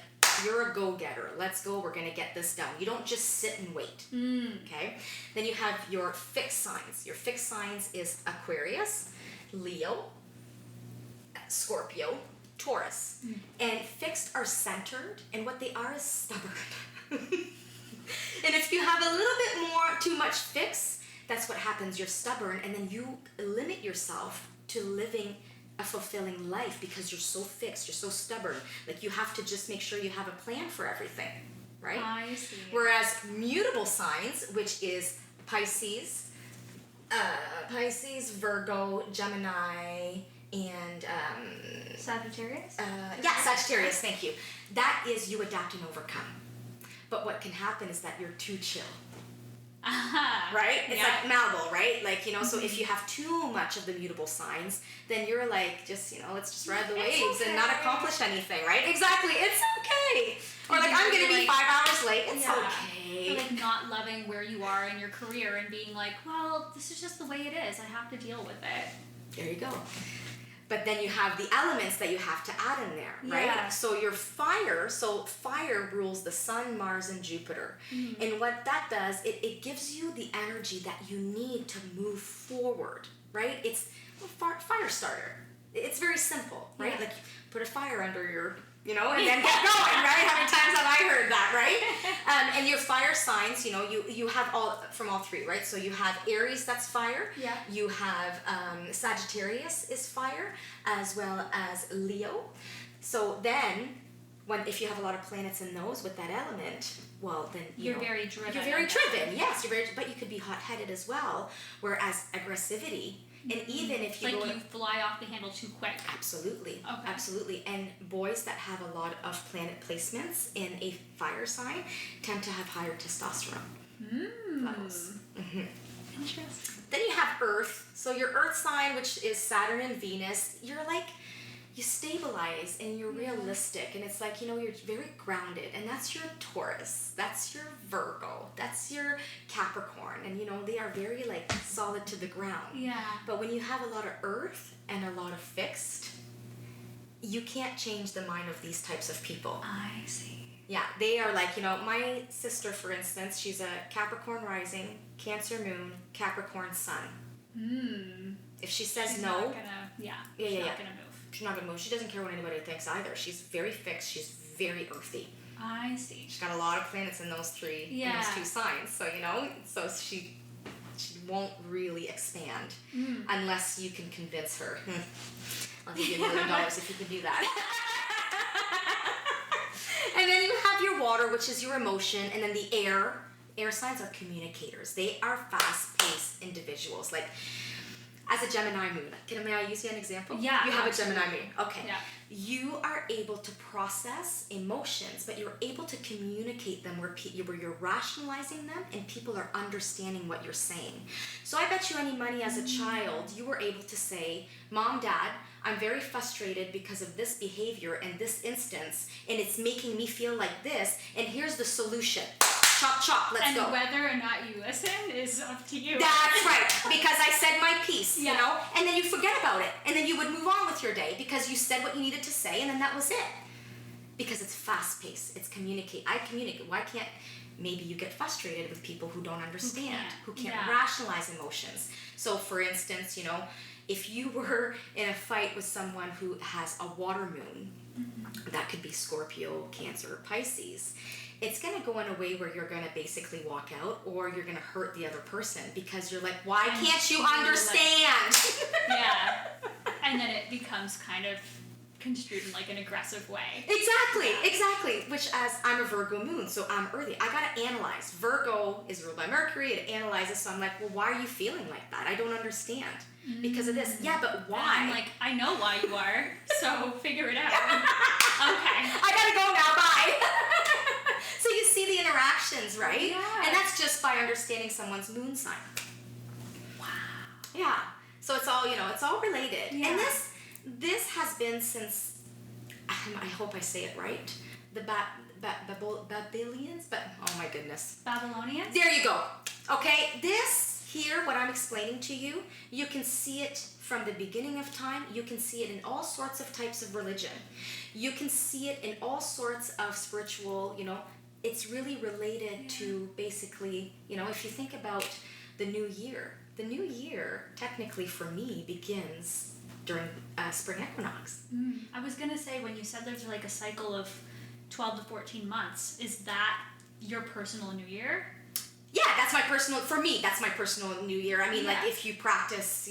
you're a go-getter. Let's go. We're going to get this done. You don't just sit and wait. Okay? Then you have your fixed signs. Your fixed signs is Aquarius, Leo, Scorpio, Taurus. And fixed are centered, and what they are is stubborn. And if you have a little bit more, too much fixed, that's what happens. You're stubborn, and then you limit yourself to living a fulfilling life because you're so fixed, you're so stubborn. Like, you have to just make sure you have a plan for everything, right? I see. Whereas mutable signs, which is Pisces, Virgo, Gemini, and Sagittarius? Sagittarius, thank you. That is you adapt and overcome. But what can happen is that you're too chill. Right? It's like malleable, right? Like, you know, so if you have too much of the mutable signs, then you're like, just, you know, let's just ride the waves and not accomplish anything, right? Exactly. It's okay. Or like, I'm going to be 5 hours late. It's okay. Or like not loving where you are in your career and being like, well, this is just the way it is. I have to deal with it. There you go. But then you have the elements that you have to add in there, right? Yeah. So your fire, fire rules the sun, Mars, and Jupiter. And what that does, it gives you the energy that you need to move forward, right? It's a fire starter. It's very simple, right? Yeah. Like, put a fire under your, you know, and then get going, right? How many times have I heard that, right? And your fire signs, you know, you have all from all 3, right? So you have Aries, that's fire. Yeah. You have Sagittarius is fire, as well as Leo. So then, if you have a lot of planets in those with that element, well, then you're very driven. You're very driven, yes. But you could be hot-headed as well. Whereas aggressivity. And even if you you fly off the handle too quick. Absolutely. Okay. Absolutely. And boys that have a lot of planet placements in a fire sign tend to have higher testosterone levels. Interesting. Then you have Earth. So your Earth sign, which is Saturn and Venus, you're like, you stabilize and you're realistic, and it's like, you're very grounded, and that's your Taurus, that's your Virgo, that's your Capricorn, and they are very like solid to the ground. Yeah. But when you have a lot of earth and a lot of fixed, you can't change the mind of these types of people. I see. Yeah, they are like, my sister, for instance, she's a Capricorn rising, Cancer moon, Capricorn sun. If she says she's no, not gonna, she's not gonna move. She's not gonna move. She doesn't care what anybody thinks either. She's very fixed. She's very earthy. I see. She's got a lot of planets in those in those two signs. So so she won't really expand unless you can convince her. I'll give you $1 million if you can do that. And then you have your water, which is your emotion, and then the air. Air signs are communicators. They are fast-paced individuals. Like, as a Gemini moon, may I use you an example? Yeah. You have a Gemini moon. Okay. Yeah. You are able to process emotions, but you're able to communicate them where you're rationalizing them and people are understanding what you're saying. So I bet you any money as a child, you were able to say, Mom, Dad, I'm very frustrated because of this behavior and this instance, and it's making me feel like this, and here's the solution. Chop, chop, let's go. And whether or not you listen is up to you. That's right, because I said my piece, and then you forget about it, and then you would move on with your day because you said what you needed to say, and then that was it. Because it's fast-paced, it's communicate. I communicate. Why can't, maybe you get frustrated with people who don't understand, who can't rationalize emotions. So for instance, if you were in a fight with someone who has a water moon, that could be Scorpio, Cancer, Pisces, it's going to go in a way where you're going to basically walk out, or you're going to hurt the other person because you're like, why can't you understand? And then it becomes kind of construed in like an aggressive way. Exactly. Which, as I'm a Virgo moon, so I'm early. I got to analyze. Virgo is ruled by Mercury. It analyzes. So I'm like, well, why are you feeling like that? I don't understand. Because of this. Yeah, but why? And I'm like, I know why you are, so figure it out. Okay. I gotta go now, bye. So you see the interactions, right? Yeah. And that's just by understanding someone's moon sign. Wow. Yeah. So it's all, it's all related. Yeah. And this has been since, I hope I say it right, the Babylonians, but oh my goodness. Babylonians? There you go. Okay, this here, what I'm explaining to you, you can see it from the beginning of time. You can see it in all sorts of types of religion. You can see it in all sorts of spiritual, it's really related to basically, if you think about the new year technically for me begins during spring equinox. I was going to say, when you said there's like a cycle of 12 to 14 months, is that your personal new year? Yeah, that's my personal new year. I mean, like if you practice,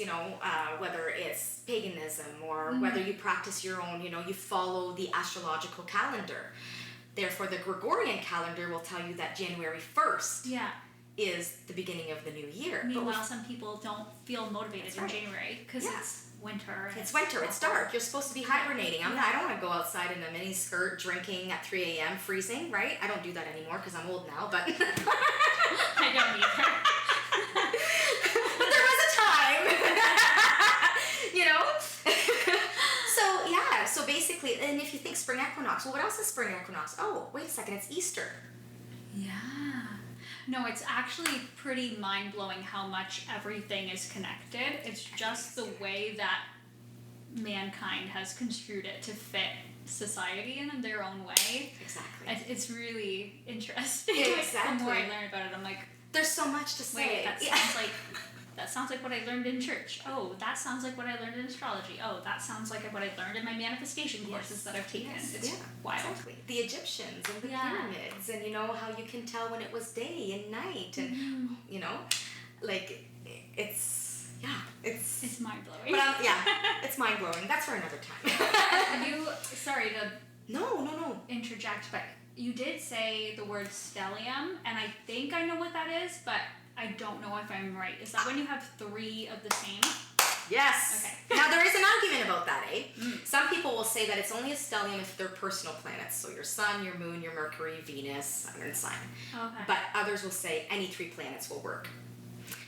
whether it's paganism or whether you practice your own, you follow the astrological calendar. Therefore, the Gregorian calendar will tell you that January 1st is the beginning of the new year. Meanwhile, some people don't feel motivated in January because it's winter. It's winter. It's dark. You're supposed to be hibernating. I don't want to go outside in a mini skirt drinking at 3 a.m. freezing, right? I don't do that anymore because I'm old now, but... I don't either. But there was a time, So basically, and if you think spring equinox, well, what else is spring equinox? Oh, wait a second, it's Easter. Yeah. No, it's actually pretty mind-blowing how much everything is connected. It's just the way that mankind has construed it to fit society in their own way. Exactly. It's really interesting. Exactly. The more I learn about it, I'm like, there's so much to say. Wait, that sounds like what I learned in church. Oh, that sounds like what I learned in astrology. Oh, that sounds like what I learned in my manifestation courses that I've taken. It's wild. Exactly. The Egyptians and the pyramids, and how you can tell when it was day and night, and it's mind blowing. But it's mind blowing. That's for another time. Sorry to no interject, but you did say the word stellium, and I think I know what that is, but I don't know if I'm right. Is that when you have 3 of the same? Yes. Okay. Now, there is an argument about that, eh? Some people will say that it's only a stellium if they're personal planets. So your sun, your moon, your Mercury, Venus, Saturn sign. Okay. But others will say any 3 planets will work.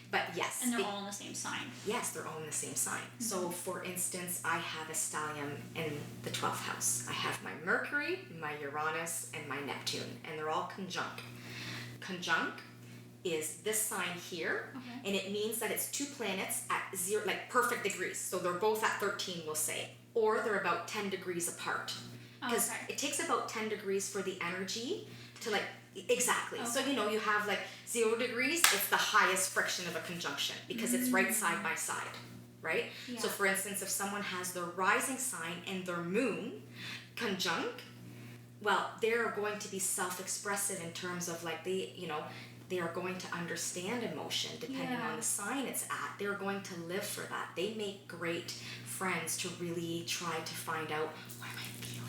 But yes. And they're all in the same sign. Yes, they're all in the same sign. So for instance, I have a stellium in the 12th house. I have my Mercury, my Uranus, and my Neptune, and they're all conjunct. Conjunct is this sign here, and it means that it's two planets at zero, like perfect degrees. So they're both at 13, we'll say, or they're about 10 degrees apart. Because it takes about 10 degrees for the energy to like, exactly. So, you know, you have like 0 degrees, it's the highest friction of a conjunction because it's right side by side, right? Yeah. So for instance, if someone has their rising sign and their moon conjunct, well, they're going to be self-expressive in terms of like they are going to understand emotion depending on the sign it's at. They're going to live for that. They make great friends to really try to find out, what am I feeling?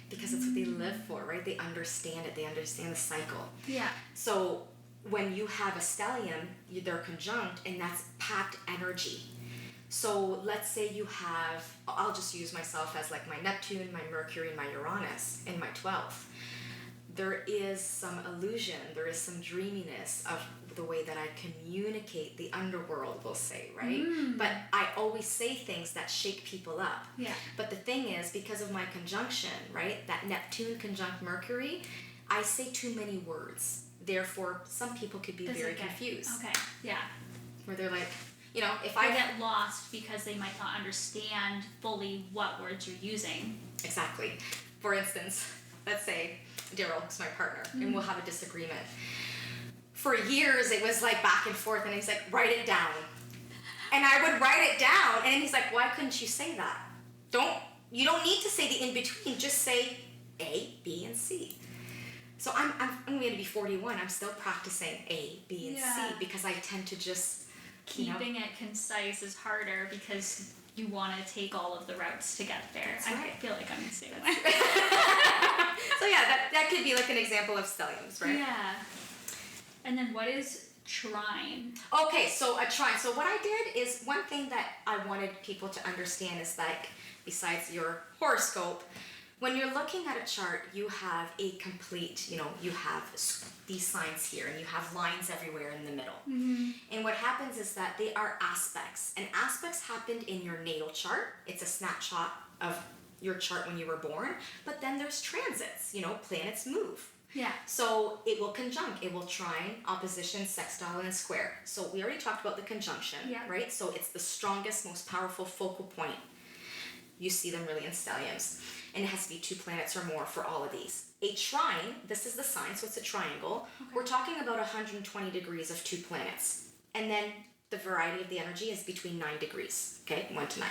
Because it's what they live for, right? They understand it. They understand the cycle. Yeah. So when you have a stellium, they're conjunct, and that's packed energy. So let's say you have, I'll just use myself as like my Neptune, my Mercury, and my Uranus in my 12th. There is some illusion, there is some dreaminess of the way that I communicate the underworld, we'll say, right? But I always say things that shake people up. Yeah. But the thing is, because of my conjunction, right, that Neptune conjunct Mercury, I say too many words. Therefore, some people could be very confused. Okay, yeah. Where they're like, you know, if I get lost because they might not understand fully what words you're using. Exactly. For instance, let's say Daryl is my partner, and we'll have a disagreement. For years, it was like back and forth, and he's like, write it down. And I would write it down, and he's like, why couldn't you say that? You don't need to say the in-between, just say A, B, and C. So I'm going to be 41, I'm still practicing A, B, and C, because I tend to just, keeping it concise is harder because you want to take all of the routes to get there. That's right. I feel like I'm the same way. So yeah, that could be like an example of stelliums, right? Yeah. And then what is trine? Okay, so a trine. So what I did is, one thing that I wanted people to understand is like, besides your horoscope, when you're looking at a chart, you have a complete, you have these signs here, and you have lines everywhere in the middle. And what happens is that they are aspects, and aspects happened in your natal chart. It's a snapshot of your chart when you were born, but then there's transits, planets move. Yeah. So it will conjunct, it will trine, opposition, sextile, and square. So we already talked about the conjunction, right? So it's the strongest, most powerful focal point. You see them really in stelliums. And it has to be 2 planets or more for all of these. A trine, this is the sign, so it's a triangle. Okay. We're talking about 120 degrees of 2 planets. And then the variety of the energy is between 9 degrees, okay, 1 to 9.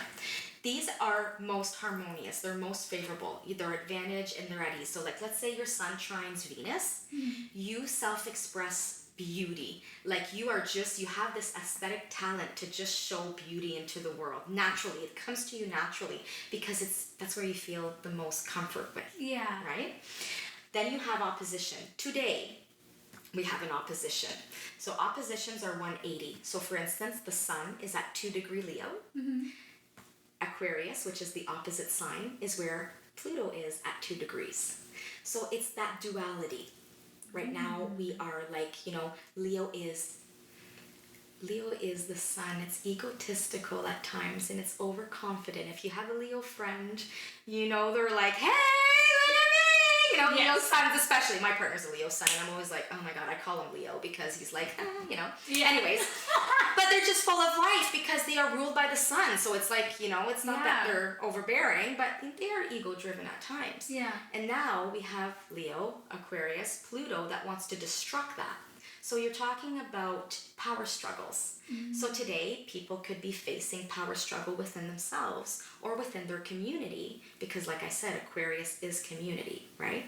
These are most harmonious, they're most favorable, they're advantage and they're at ease. So like, let's say your sun trines Venus, you self-express beauty. Like you have this aesthetic talent to just show beauty into the world. Naturally, it comes to you naturally because that's where you feel the most comfort with. Yeah. Right? Then you have opposition. Today, we have an opposition. So oppositions are 180. So for instance, the sun is at 2 degree Leo. Aquarius, which is the opposite sign, is where Pluto is at 2 degrees. So it's that duality. Right now we are like, Leo is the sun. It's egotistical at times and it's overconfident. If you have a Leo friend, they're like, hey, look at me. Leo suns especially. My partner's a Leo sun, and I'm always like, oh my God, I call him Leo because he's like, Anyways, but they're just full of life because they are ruled by the sun. So it's like, it's not that they're overbearing, but they are ego-driven at times. Yeah. And now we have Leo, Aquarius, Pluto that wants to destruct that. So you're talking about power struggles. So today, people could be facing power struggle within themselves or within their community because, like I said, Aquarius is community, right?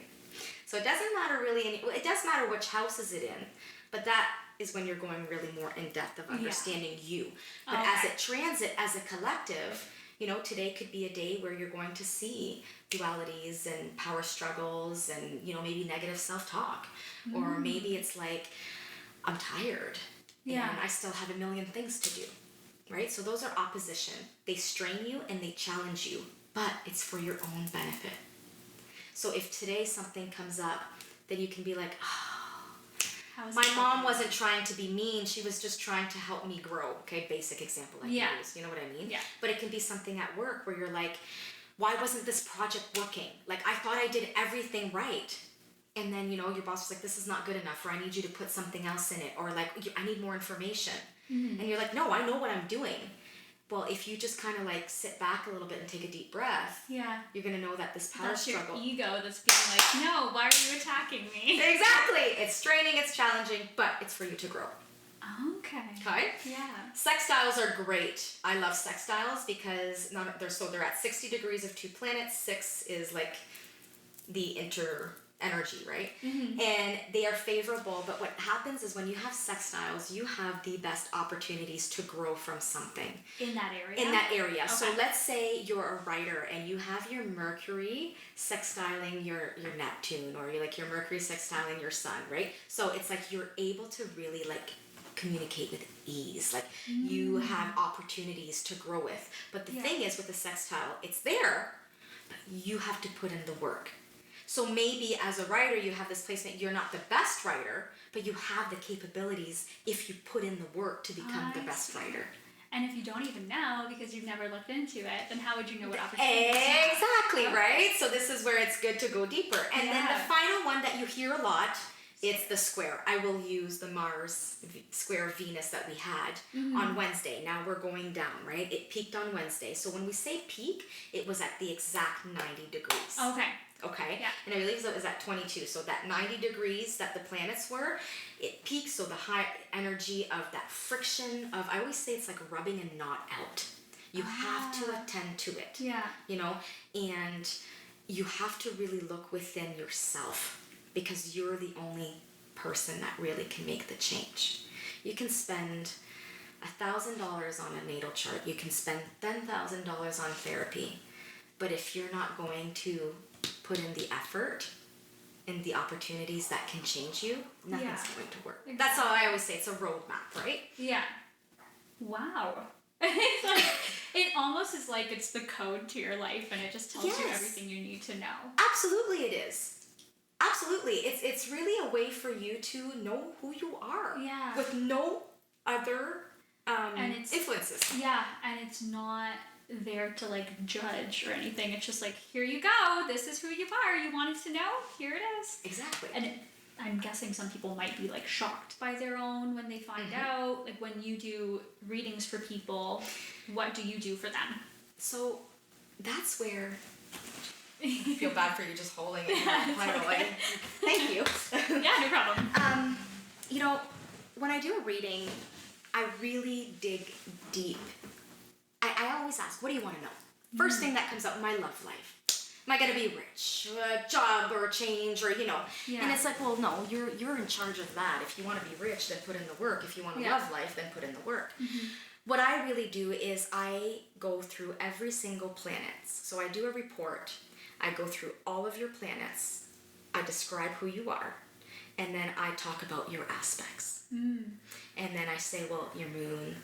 So it doesn't matter really, it does matter which house is it in, but that is when you're going really more in depth of understanding you. But as it transit, as a collective, today could be a day where you're going to see dualities and power struggles and, maybe negative self-talk. Or maybe it's like, I'm tired. Yeah. And I still have a million things to do. Right? So those are opposition. They strain you and they challenge you, but it's for your own benefit. So if today something comes up, then you can be like, My mom wasn't trying to be mean. She was just trying to help me grow. Okay, basic example I can use. You know what I mean? Yeah. But it can be something at work where you're like, why wasn't this project working? Like, I thought I did everything right. And then, you know, your boss was like, this is not good enough, or I need you to put something else in it, or like, I need more information. And you're like, no, I know what I'm doing. Well, if you just kind of like sit back a little bit and take a deep breath, you're going to know that this power struggle. That's your ego that's being like, no, why are you attacking me? Exactly. It's straining, it's challenging, but it's for you to grow. Okay. Okay? Yeah. Sextiles are great. I love sextiles because they're at 60 degrees of two planets. 6 is like the energy, right? And they are favorable, but what happens is when you have sextiles, you have the best opportunities to grow from something. In that area? Okay. So let's say you're a writer and you have your Mercury sextiling your Neptune, or your Mercury sextiling your Sun, right? So it's like you're able to really like communicate with ease. Like you have opportunities to grow with. But the thing is with the sextile, it's there, but you have to put in the work. So maybe as a writer, you have this placement, you're not the best writer, but you have the capabilities if you put in the work to become the best writer. And if you don't even know because you've never looked into it, then how would you know what opportunities? Exactly, right? So this is where it's good to go deeper. And then the final one that you hear a lot, it's the square. I will use the Mars square Venus that we had on Wednesday. Now we're going down, right? It peaked on Wednesday. So when we say peak, it was at the exact 90 degrees. Okay? Yeah. And I believe it was at 22. So that 90 degrees that the planets were, it peaks. So the high energy of that friction of, I always say it's like rubbing a knot out. You have to attend to it. Yeah. You know, and you have to really look within yourself because you're the only person that really can make the change. You can spend $1,000 on a natal chart. You can spend $10,000 on therapy. But if you're not going to put in the effort and the opportunities that can change you, nothing's going to work. Exactly. That's how I always say it's a roadmap, right? Yeah. Wow. It's like, it almost is like it's the code to your life and it just tells you everything you need to know. Absolutely it is. Absolutely. It's really a way for you to know who you are. Yeah. With no other influences. Yeah, and it's not there to like judge or anything. It's just like, here you go. This is who you are. You wanted to know? Here it is. Exactly. And I'm guessing some people might be like shocked by their own when they find out. Like when you do readings for people, what do you do for them? So that's where I feel bad for you just holding it. Okay. Thank you. Yeah, no problem. You know, when I do a reading, I really dig deep. I always ask, what do you want to know? First thing that comes up, my love life. Am I going to be rich? A job or a change or, you know. Yeah. And it's like, well, no, you're in charge of that. If you want to be rich, then put in the work. If you want to love life, then put in the work. What I really do is I go through every single planet. So I do a report. I go through all of your planets. I describe who you are. And then I talk about your aspects. And then I say, well, your moon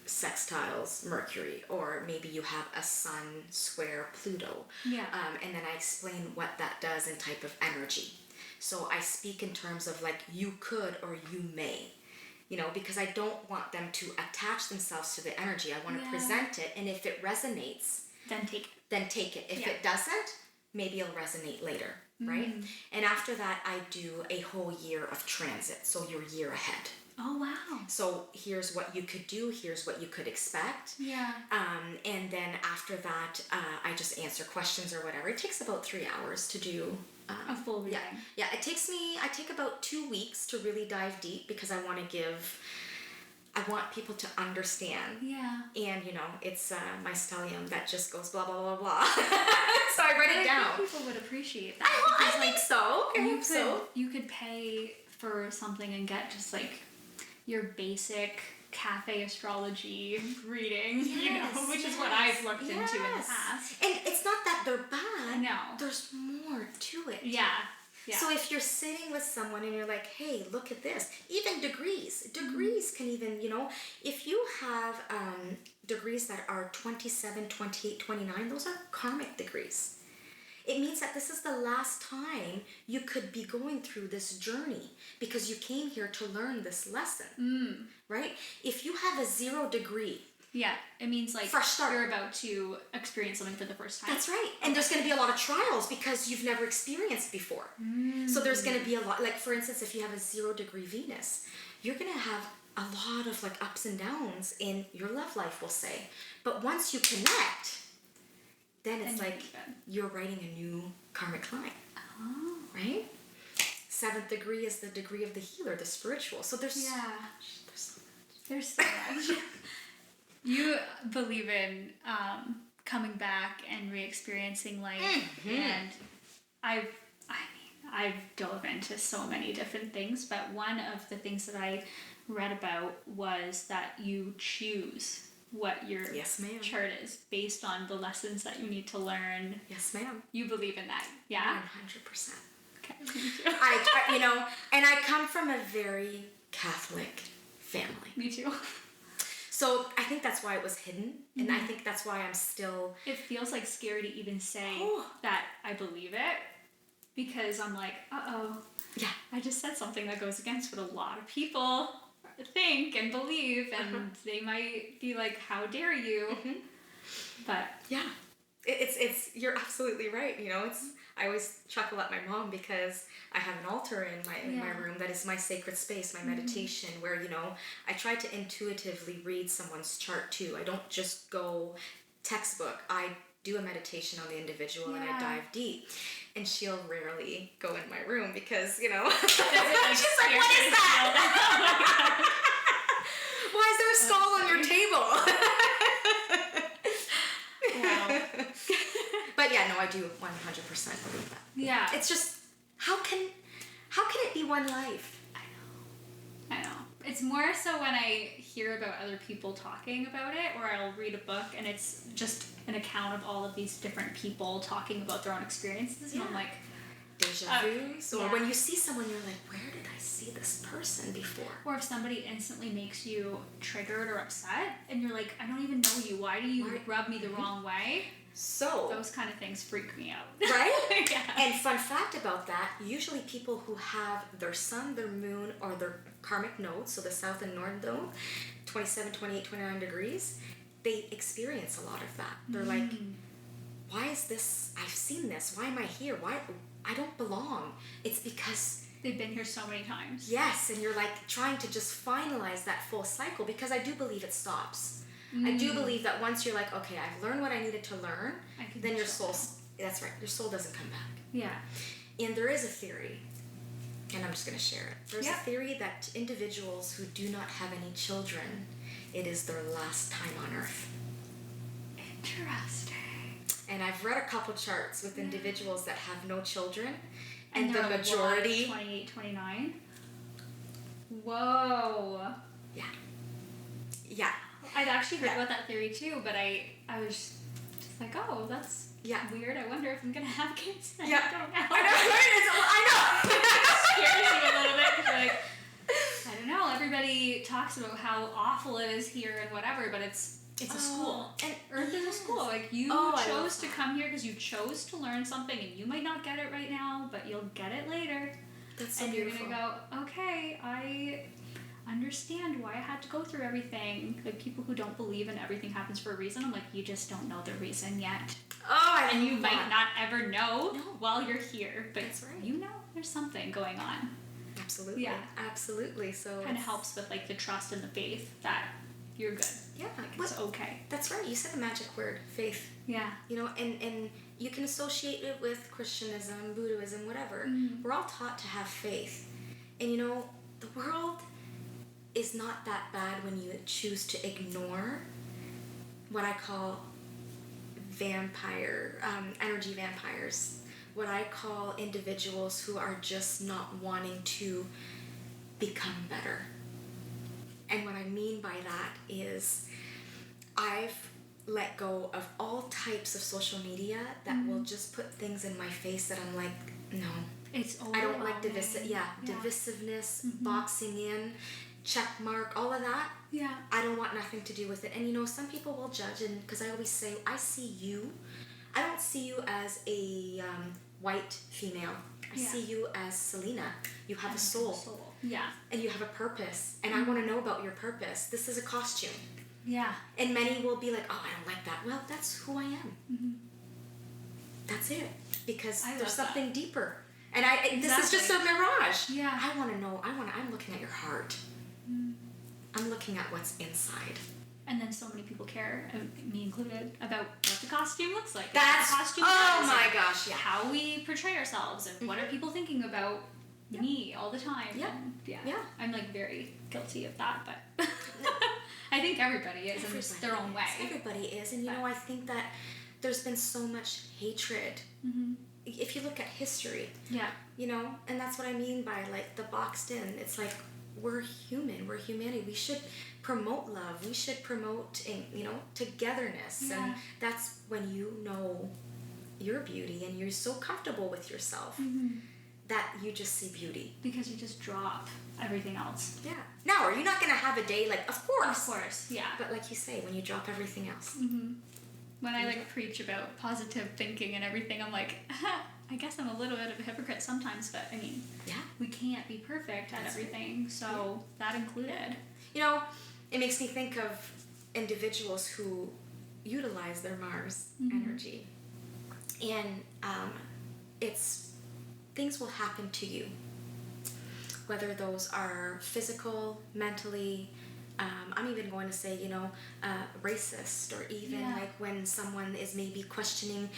sextiles Mercury, or maybe you have a Sun square Pluto. Yeah. And then I explain what that does in type of energy. So I speak in terms of like you could or you may, you know, because I don't want them to attach themselves to the energy. I want to present it, and if it resonates, then take it. Then take it. If it doesn't, maybe it'll resonate later, right? And after that, I do a whole year of transit, so your year ahead. Oh, wow. So here's what you could do, here's what you could expect. Yeah. And then after that, I just answer questions or whatever. It takes about 3 hours to do. A full reading. Yeah, I take about 2 weeks to really dive deep because I want people to understand. Yeah. And, you know, it's my stellium that just goes blah, blah, blah, blah. So I write it down. I think people would appreciate that. I think so. You could pay for something and get just like your basic cafe astrology reading, you know, which is what I've looked into in the past. And it's not that they're bad. No. There's more to it. Yeah. Yeah. So if you're sitting with someone and you're like, hey, look at this, even degrees can even, you know, if you have degrees that are 27, 28, 29, those are karmic degrees. It means that this is the last time you could be going through this journey because you came here to learn this lesson, right? If you have a 0 degree, yeah, it means like fresh start. You're about to experience something for the first time. That's right. And there's going to be a lot of trials because you've never experienced before. So there's going to be a lot, like for instance, if you have a 0 degree Venus, you're going to have a lot of like ups and downs in your love life, we'll say. But once you connect, then it's like you're writing a new karmic line. Oh. Right? 7th degree is the degree of the healer, the spiritual. So there's so much. There's so much. You believe in coming back and re-experiencing life, and I've dove into so many different things, but one of the things that I read about was that you choose what your chart is based on the lessons that you need to learn. Yes, ma'am. You believe in that, yeah? 100%. Okay, me too. And I come from a very Catholic family. Me too. So I think that's why it was hidden, and I think that's why I'm still... It feels like scary to even say that I believe it, because I'm like, uh-oh. Yeah. I just said something that goes against what a lot of people think and believe, and they might be like, how dare you? But... Yeah. It's you're absolutely right, I always chuckle at my mom because I have an altar in my room that is my sacred space, my meditation, where, I try to intuitively read someone's chart too. I don't just go textbook. I do a meditation on the individual and I dive deep. And she'll rarely go in my room because, she's like, what is that? Why is there a skull on your table? Wow. But yeah, no, I do 100% believe that. Yeah. It's just, how can it be one life? I know. It's more so when I hear about other people talking about it, or I'll read a book and it's just an account of all of these different people talking about their own experiences, and I'm like... Deja vu. Or when you see someone, you're like, where did I see this person before? Or if somebody instantly makes you triggered or upset, and you're like, I don't even know you. Why do you rub me the wrong way? So those kind of things freak me out. Right? Yeah. And fun fact about that, usually people who have their sun, their moon, or their karmic nodes, so the south and north node, 27, 28, 29 degrees, they experience a lot of that. They're like, why is this? I've seen this. Why am I here? Why? I don't belong. It's because... They've been here so many times. Yes, and you're like trying to just finalize that full cycle, because I do believe it stops. I do believe that once you're like, okay, I've learned what I needed to learn, then your soul, that's right, your soul doesn't come back. Yeah. And there is a theory, and I'm just going to share it. There's a theory that individuals who do not have any children, it is their last time on Earth. Interesting. And I've read a couple charts with individuals that have no children, and the majority... 28, 29? Whoa. Yeah. Yeah. I'd actually heard about that theory too, but I was just like, oh, that's weird. I wonder if I'm going to have kids. I don't know. I know. It scares me a little bit because like, I don't know, everybody talks about how awful it is here and whatever, but it's a school. And Earth is a school. Like, you chose to come here because you chose to learn something, and you might not get it right now, but you'll get it later. That's so and beautiful. You're going to go, okay, I understand why I had to go through everything. Like, people who don't believe in everything happens for a reason, I'm like, you just don't know the reason yet. And you might not ever know while you're here, but you know there's something going on. Absolutely. Yeah. Absolutely. So kind of helps with like the trust and the faith that you're good. Yeah. Like, it's okay. That's right. You said the magic word, faith. Yeah. And you can associate it with Christianism, Buddhism, whatever. We're all taught to have faith. And the world is not that bad when you choose to ignore what I call energy vampires. What I call individuals who are just not wanting to become better. And what I mean by that is I've let go of all types of social media that will just put things in my face that I'm like, no. It's I don't like divisiveness, boxing in, check mark, all of that. Yeah. I don't want nothing to do with it. And some people will judge, and because I always say, I see you, I don't see you as a white female. I see you as Selena. You have a soul. Yeah. And you have a purpose. And I want to know about your purpose. This is a costume. Yeah. And many will be like, oh, I don't like that. Well, that's who I am. Mm-hmm. That's it. Because I there's something that. deeper. And this is just a mirage. Yeah. I want to know. I'm looking at your heart. Mm. I'm looking at what's inside. And then so many people care, me included, about what the costume looks like. That's, what the costume my gosh, yeah. How we portray ourselves and what are people thinking about me all the time. Yeah. And yeah. I'm like very guilty of that, but I think everybody is in their own way. Everybody is. And you know, I think that there's been so much hatred. Mm-hmm. If you look at history. Yeah. You know, and that's what I mean by like the boxed in. It's like, we're human. We're humanity. We should promote love. We should promote, you know, togetherness. Yeah. And that's when you know your beauty and you're so comfortable with yourself that you just see beauty. Because you just drop everything else. Yeah. Now, are you not going to have a day like, of course. Of course, yeah. But like you say, when you drop everything else. Mm-hmm. When I like preach about positive thinking and everything, I'm like, I guess I'm a little bit of a hypocrite sometimes, but I mean, we can't be perfect at everything, so that included. You know, it makes me think of individuals who utilize their Mars energy, and it's things will happen to you, whether those are physical, mentally. I'm even going to say, you know, racist, or even like when someone is maybe questioning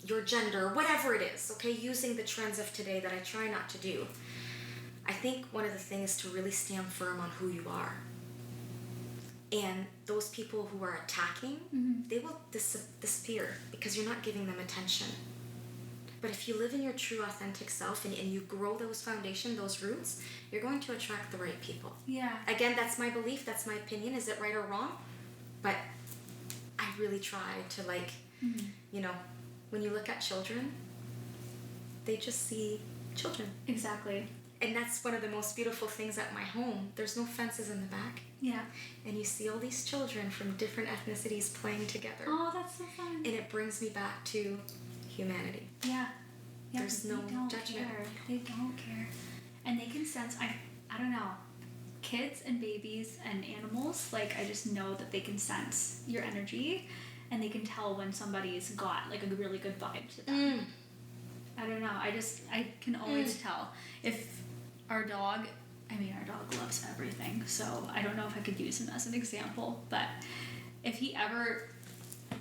your gender, whatever it is, okay, using the trends of today that I try not to do. I think one of the things is to really stand firm on who you are. And those people who are attacking, they will disappear because you're not giving them attention. But if you live in your true, authentic self and you grow those foundation, those roots, you're going to attract the right people. Yeah. Again, that's my belief. That's my opinion. Is it right or wrong? But I really try to, like, you know, when you look at children, they just see children. Exactly. And that's one of the most beautiful things at my home. There's no fences in the back. Yeah. And you see all these children from different ethnicities playing together. Oh, that's so fun. And it brings me back to humanity. Yeah. There's no judgment. Care. They don't care. And they can sense, I don't know, kids and babies and animals, like, I just know that they can sense your energy and they can tell when somebody's got, like, a really good vibe to them. I don't know. I can always tell. If our dog loves everything, so I don't know if I could use him as an example, but if he ever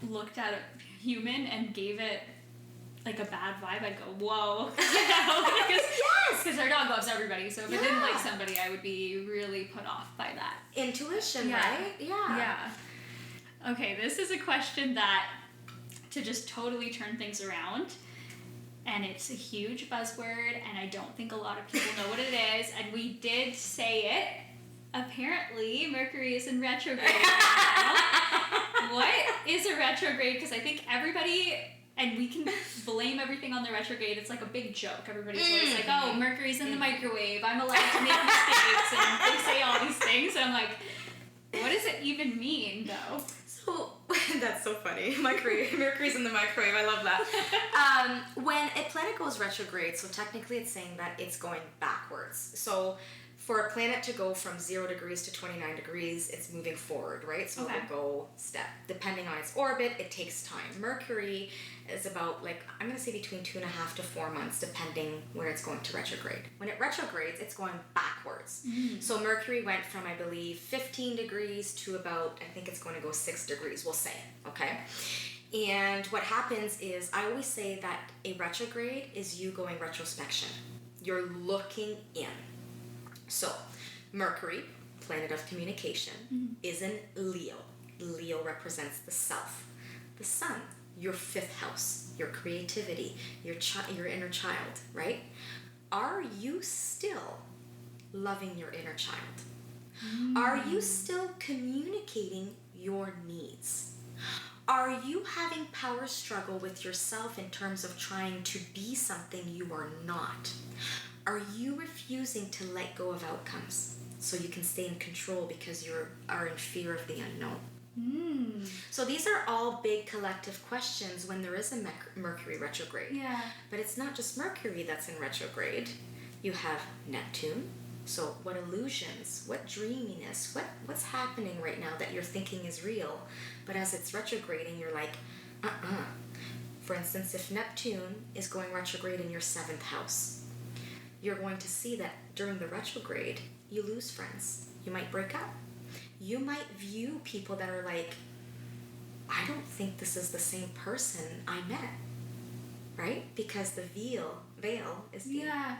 looked at a human and gave it like a bad vibe, I'd go, whoa. Because our dog loves everybody, so if it didn't like somebody, I would be really put off by that. Intuition, right? Yeah. Okay, this is a question that, to just totally turn things around, and it's a huge buzzword, and I don't think a lot of people know what it is, and we did say it. Apparently, Mercury is in retrograde right now. What is a retrograde? Because I think everybody, and we can blame everything on the retrograde. It's like a big joke. Everybody's always like, oh, Mercury's in the microwave. I'm allowed to make mistakes. And they say all these things. And I'm like, what does it even mean, though? So, that's so funny. Mercury's in the microwave. I love that. When a planet goes retrograde, so technically it's saying that it's going backwards. So, for a planet to go from 0 degrees to 29 degrees, it's moving forward, right? So it will go step. Depending on its orbit, it takes time. Mercury is about, like, I'm going to say between 2.5 to 4 months, depending where it's going to retrograde. When it retrogrades, it's going backwards. So Mercury went from, I believe, 15 degrees to about, I think it's going to go 6 degrees, we'll say, okay? And what happens is, I always say that a retrograde is you going retrospection. You're looking in. So, Mercury, planet of communication, is in Leo. Leo represents the self. The Sun, your 5th house, your creativity, your inner child, right? Are you still loving your inner child? Are you still communicating your needs? Are you having power struggle with yourself in terms of trying to be something you are not? Are you refusing to let go of outcomes so you can stay in control because you are in fear of the unknown? So these are all big collective questions when there is a Mercury retrograde. Yeah. But it's not just Mercury that's in retrograde. You have Neptune. So what illusions, what dreaminess, what's happening right now that you're thinking is real, but as it's retrograding, you're like, For instance, if Neptune is going retrograde in your 7th house, you're going to see that during the retrograde, you lose friends. You might break up. You might view people that are like, I don't think this is the same person I met, right? Because the veil is deep. Yeah.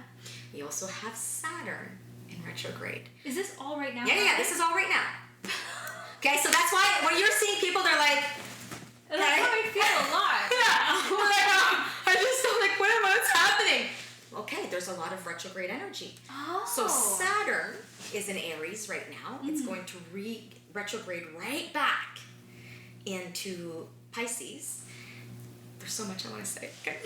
You also have Saturn in retrograde. Is this all right now? Yeah, this is all right now. Okay, so that's why when you're seeing people, they're like, that's how I feel a lot. I just feel like, what's happening? Okay, there's a lot of retrograde energy. Oh. So Saturn is in Aries right now. It's going to retrograde right back into Pisces. There's so much I want to say. Okay.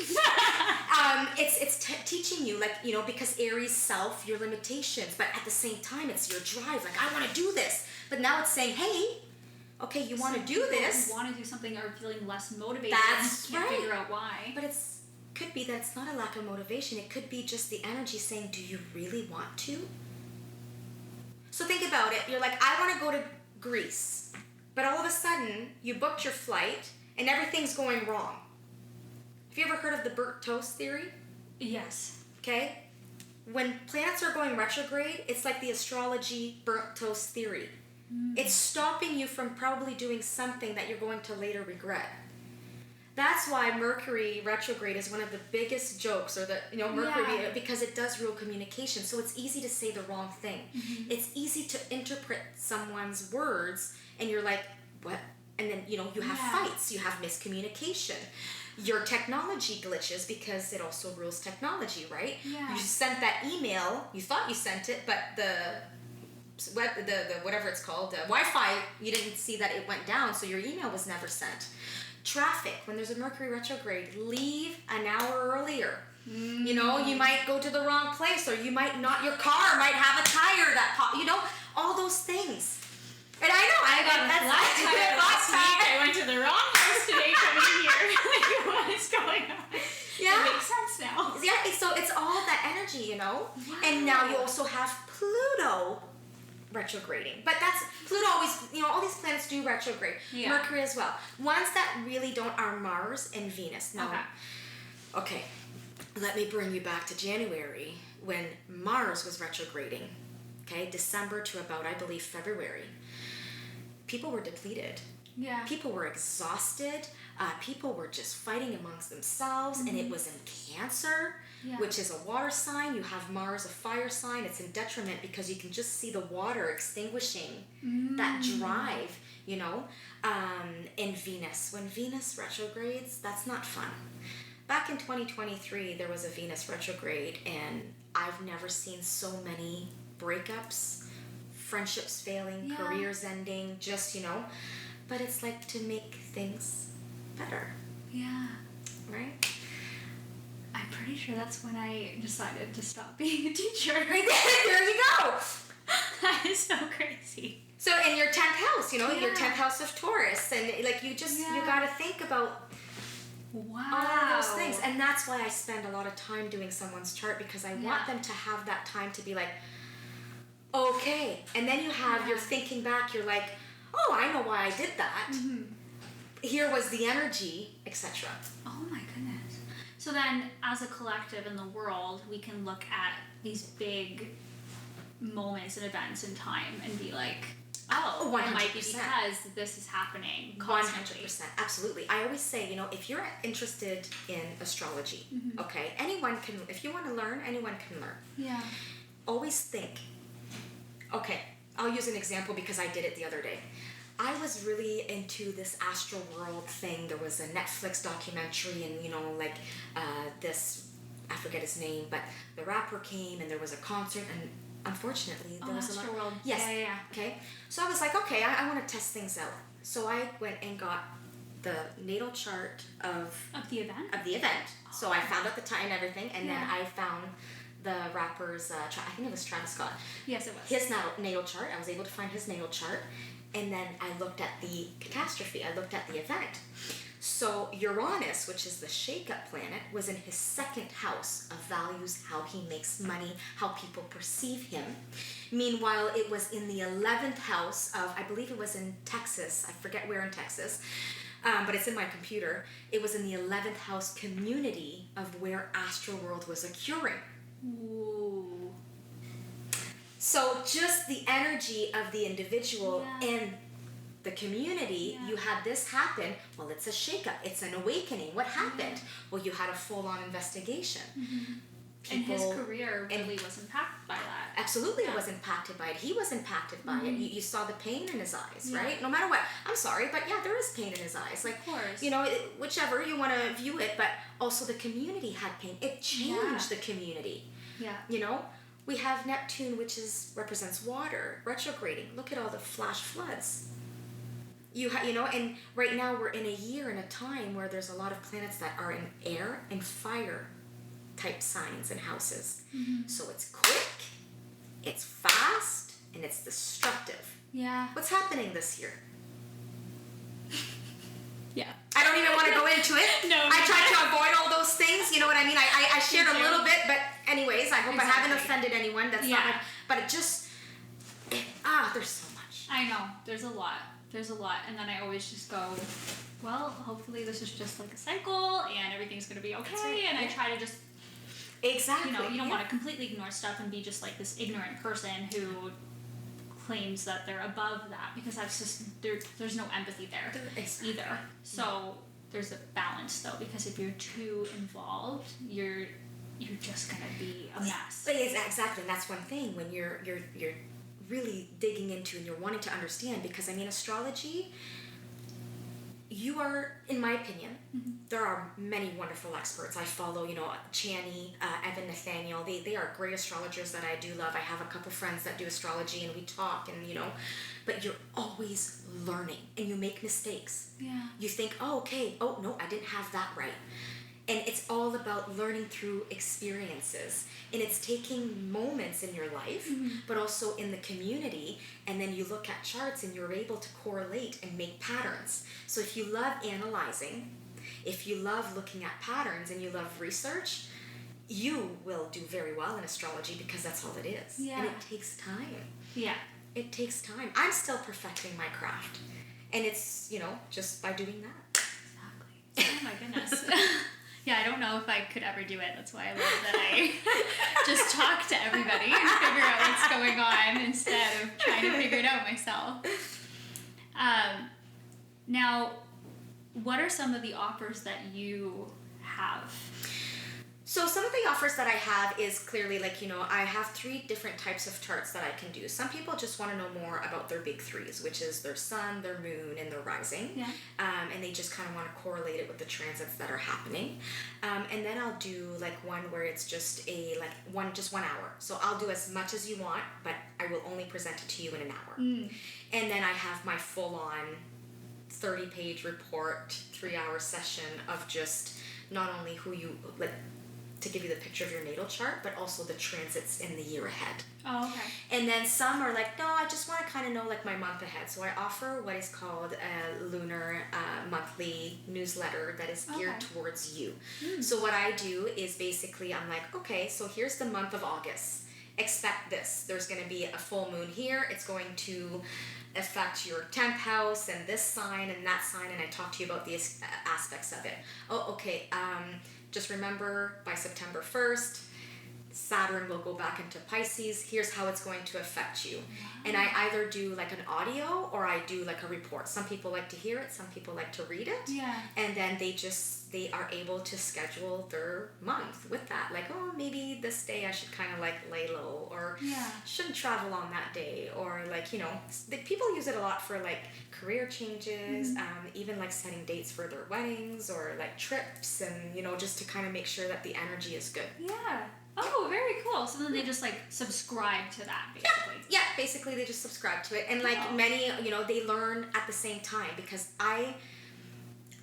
It's teaching you, like, because Aries self, your limitations, but at the same time, it's your drive. Like, I want to do this. But now it's saying, hey, okay, you want to do this. You want to do something are feeling less motivated. That's and can't right. figure out why. But could be that it's not a lack of motivation. It could be just the energy saying, do you really want to? So think about it. You're like, I want to go to Greece. But all of a sudden, you booked your flight and everything's going wrong. Have you ever heard of the burnt toast theory? Yes. Okay? When planets are going retrograde, it's like the astrology burnt toast theory. It's stopping you from probably doing something that you're going to later regret. That's why Mercury retrograde is one of the biggest jokes, or Mercury, because it does rule communication. So it's easy to say the wrong thing. Mm-hmm. It's easy to interpret someone's words, and you're like, what? And then, you have fights, you have miscommunication. Your technology glitches because it also rules technology, right? Yeah. You sent that email, you thought you sent it, but the whatever it's called, the Wi-Fi, you didn't see that it went down, so your email was never sent. Traffic, when there's a Mercury retrograde, leave an hour earlier. You might go to the wrong place, or you might not, your car might have a tire that all those things. And I know, I got a flat tire last week. I went to the wrong house today coming here. Like, what is going on? Yeah. It makes sense now. Yeah, so it's all that energy, Wow. And now you also have Pluto retrograding. But that's, Pluto always, all these planets do retrograde. Yeah. Mercury as well. Ones that really don't are Mars and Venus. Now, okay, let me bring you back to January when Mars was retrograding. Okay, December to about, I believe, February. People were depleted. Yeah. People were exhausted. People were just fighting amongst themselves, and it was in Cancer, which is a water sign. You have Mars, a fire sign. It's in detriment because you can just see the water extinguishing that drive, and Venus. When Venus retrogrades, that's not fun. Back in 2023, there was a Venus retrograde, and I've never seen so many breakups, friendships failing, careers ending, just, but it's like to make things better. Yeah. Right? I'm pretty sure that's when I decided to stop being a teacher. There you go. That is so crazy. So in your 10th house, your 10th house of Taurus, and like you got to think about all of those things. And that's why I spend a lot of time doing someone's chart, because I want them to have that time to be like, okay. And then you have, you're thinking back, you're like, oh, I know why I did that. Mm-hmm. Here was the energy, etc. Oh my goodness. So then, as a collective in the world, we can look at these big moments and events in time and be like, oh, 100%. It might be because this is happening constantly. 100%. Absolutely. I always say, if you're interested in astrology, okay, anyone can, if you want to learn, anyone can learn. Yeah. Always think, okay, I'll use an example because I did it the other day. I was really into this astral world thing. There was a Netflix documentary, and this, I forget his name, but the rapper came and there was a concert, and unfortunately there was Astral World. Yes. Yeah. Okay. So I was like, okay, I want to test things out. So I went and got the natal chart of the event. So I found out the time and everything, and then I found the rapper's, I think it was Travis Scott. Yes, it was. His natal chart. I was able to find his natal chart. and then I looked at the catastrophe. I looked at the event. So Uranus, which is the shake-up planet, was in his second house of values, how he makes money, how people perceive him. Meanwhile, it was in the 11th house of, I believe it was in Texas, I forget where in Texas, but it's in my computer. It was in the 11th house community of where Astroworld was occurring. Ooh. So just the energy of the individual Yeah. and the community, Yeah. you had this happen. Well, it's a shakeup. It's an awakening. What happened? Well, you had a full-on investigation. Mm-hmm. And his career really was impacted by that. Absolutely, Yeah. it was impacted by it. He was impacted by it. You saw the pain in his eyes, Yeah. right? No matter what. I'm sorry, but yeah, there is pain in his eyes. Like, Of course. you know, whichever you want to view it, but also the community had pain. It changed the community. Yeah. You know, we have Neptune, which represents water, retrograding. Look at all the flash floods. You know, and right now we're in a year and a time where there's a lot of planets that are in air and fire type signs and houses. Mm-hmm. So it's quick, it's fast, and it's destructive. Yeah. What's happening this year? Yeah. I don't even want to go into it. No. I tried to avoid all those things. You know what I mean? I shared a little bit, but anyways, I hope I haven't offended anyone. That's not like, but it just, there's so much. I know. There's a lot. And then I always just go, well, hopefully this is just like a cycle and everything's going to be okay. right. And I try to just, Exactly. you know, you don't want to completely ignore stuff and be just like this ignorant person who claims that they're above that, because that's just, there's no empathy there either. So there's a balance though, because if you're too involved, you're just going to be a mess. Exactly. And that's one thing when you're really digging into and you're wanting to understand, because I mean, astrology, you are, in my opinion, there are many wonderful experts. I follow, you know, Chani, Evan Nathaniel. They are great astrologers that I do love. I have a couple friends that do astrology and we talk and, you know, but you're always learning and you make mistakes. Yeah. You think, oh, okay, oh, no, I didn't have that right. And it's all about learning through experiences. And it's taking moments in your life, but also in the community. And then you look at charts and you're able to correlate and make patterns. So if you love analyzing, if you love looking at patterns and you love research, you will do very well in astrology, because that's all it is. Yeah. And it takes time. Yeah. It takes time. I'm still perfecting my craft. And it's, you know, just by doing that. Exactly. Oh my goodness. Yeah, I don't know if I could ever do it. That's why I love that I just talk to everybody and figure out what's going on instead of trying to figure it out myself. Now, what are some of the offers that you have? So some of the offers that I have is clearly like, you know, I have 3 different types of charts that I can do. Some people just want to know more about their big 3s, which is their sun, their moon, and their rising. Yeah. And they just kind of want to correlate it with the transits that are happening. And then I'll do like one where it's just just 1 hour. So I'll do as much as you want, but I will only present it to you in an hour. And then I have my full-on 30-page report, 3-hour session of just not only who you, like, to give you the picture of your natal chart, but also the transits in the year ahead. Oh, okay. And then some are like, no, I just want to kind of know like my month ahead. So I offer what is called a lunar monthly newsletter that is geared towards you. So what I do is basically I'm like, okay, so here's the month of August. Expect this. There's going to be a full moon here. It's going to affect your 10th house and this sign and that sign, and I talk to you about the aspects of it. Oh, okay. Just remember, by September 1st, Saturn will go back into Pisces. Here's how it's going to affect you. And I either do like an audio or I do like a report. Some people like to hear it. Some people like to read it. Yeah. And then they are able to schedule their month with that. Like, oh, maybe this day I should kind of like lay low, or shouldn't travel on that day. Or like, you know, people use it a lot for like career changes, even like setting dates for their weddings or like trips, and, you know, just to kind of make sure that the energy is good. Yeah. Oh, very cool. So then they just like subscribe to that, basically. Yeah, basically they just subscribe to it. And like many, you know, they learn at the same time, because I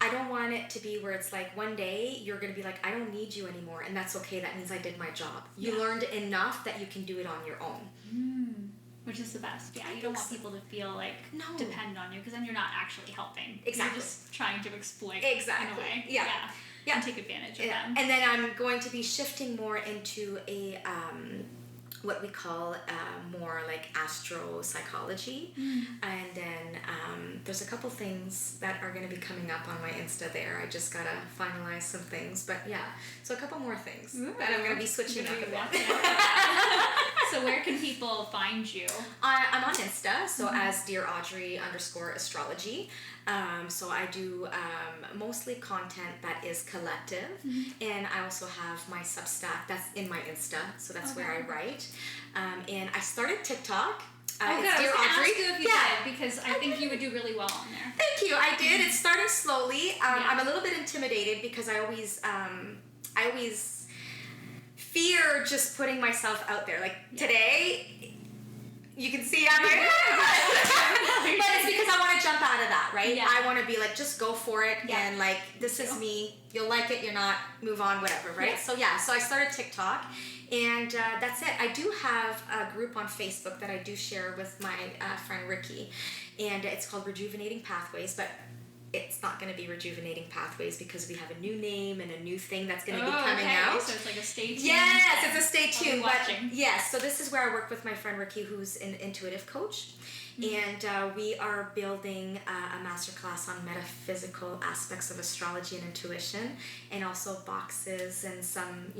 don't want it to be where it's like one day you're going to be like, I don't need you anymore, and that's okay. That means I did my job. You learned enough that you can do it on your own. Which is the best. Yeah, you don't want people to feel like dependent on you, because then you're not actually helping. Exactly. You're just trying to exploit exactly. in a way. Yeah. And take advantage of them. And then I'm going to be shifting more into a what we call more like astral-psychology. And then there's a couple things that are going to be coming up on my Insta there. I just got to finalize some things. But yeah, so a couple more things that I'm going to be switching up about. So where can people find you? I'm on Insta, so as Dear Audrey _astrology. So I do mostly content that is collective, and I also have my Substack that's in my Insta, so that's where I write. And I started TikTok. Good. I was going to ask you if you did, because I think you would do really well on there. Thank you. I did. It's starting slowly. I'm a little bit intimidated because I always fear just putting myself out there. Like today, you can see I'm like, but it's because I want to jump out of that, right? Yeah. I want to be like, just go for it, and like, this is me. You'll like it, you're not, move on, whatever, right? So so I started TikTok, and that's it. I do have a group on Facebook that I do share with my friend Ricky, and it's called Rejuvenating Pathways, but it's not going to be Rejuvenating Pathways because we have a new name and a new thing that's going to be coming out. So it's like a stay tuned. Yes, it's a stay tuned. Watching. Yes, so this is where I work with my friend Ricky, who's an intuitive coach. And we are building a masterclass on metaphysical aspects of astrology and intuition, and also boxes and some,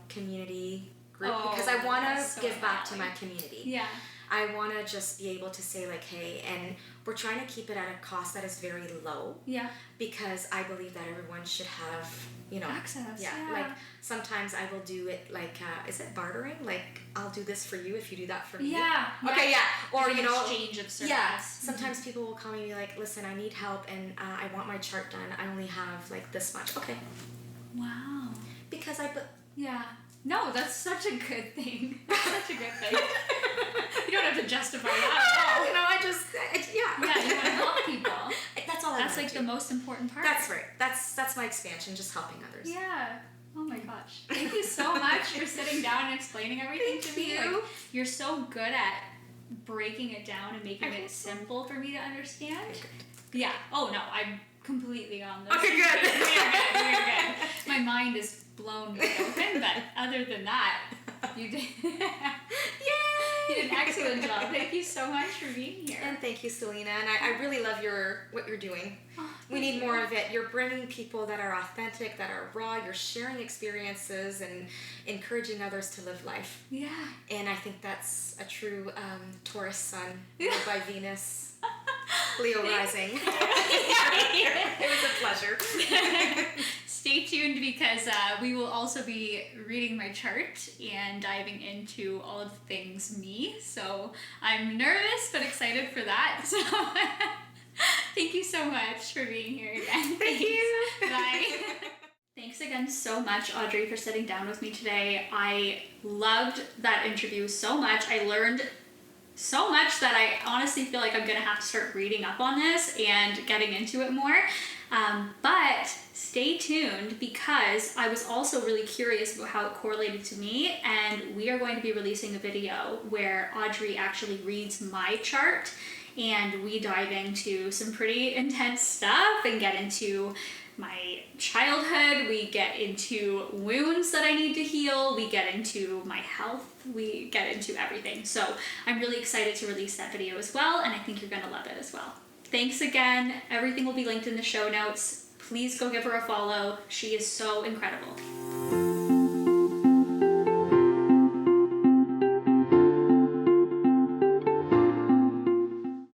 community group, because I want to give back to my community. Yeah. I want to just be able to say like, hey, and we're trying to keep it at a cost that is very low. Yeah. Because I believe that everyone should have, access. Yeah. Like sometimes I will do it like, is it bartering? Like I'll do this for you if you do that for me. Yeah. Okay. Yeah. Or like exchange of service. Yeah. Sometimes people will call me and be like, listen, I need help and I want my chart done. I only have like this much. Okay. Wow. Because yeah. No, that's such a good thing. That's such a good thing. You don't have to justify that at all. Yeah, you want to help people. That's all. That's like the most important part. That's right. That's my expansion, just helping others. Yeah. Oh my gosh. Thank you so much for sitting down and explaining everything to me. Like, you're so good at breaking it down and making it simple for me to understand. Yeah. Oh no, I'm completely on this. Okay, good. We're good. My mind is blown open, but other than that, you did. Yay! You did an excellent job. Thank you so much for being here. And thank you, Selena. And I really love what you're doing. We need more of it. You're bringing people that are authentic, that are raw. You're sharing experiences and encouraging others to live life. Yeah. And I think that's a true Taurus sun, ruled by Venus. Leo rising. It was a pleasure. Stay tuned, because we will also be reading my chart and diving into all of the things me. So I'm nervous but excited for that. So thank you so much for being here again. Thank you. Bye. Thanks again so much, Audrey, for sitting down with me today. I loved that interview so much. I learned so much that I honestly feel like I'm going to have to start reading up on this and getting into it more. But stay tuned, because I was also really curious about how it correlated to me, and we are going to be releasing a video where Audrey actually reads my chart and we dive into some pretty intense stuff and get into my childhood, we get into wounds that I need to heal, we get into my health, we get into everything. So I'm really excited to release that video as well, and I think you're going to love it as well. Thanks again. Everything will be linked in the show notes. Please go give her a follow. She is so incredible.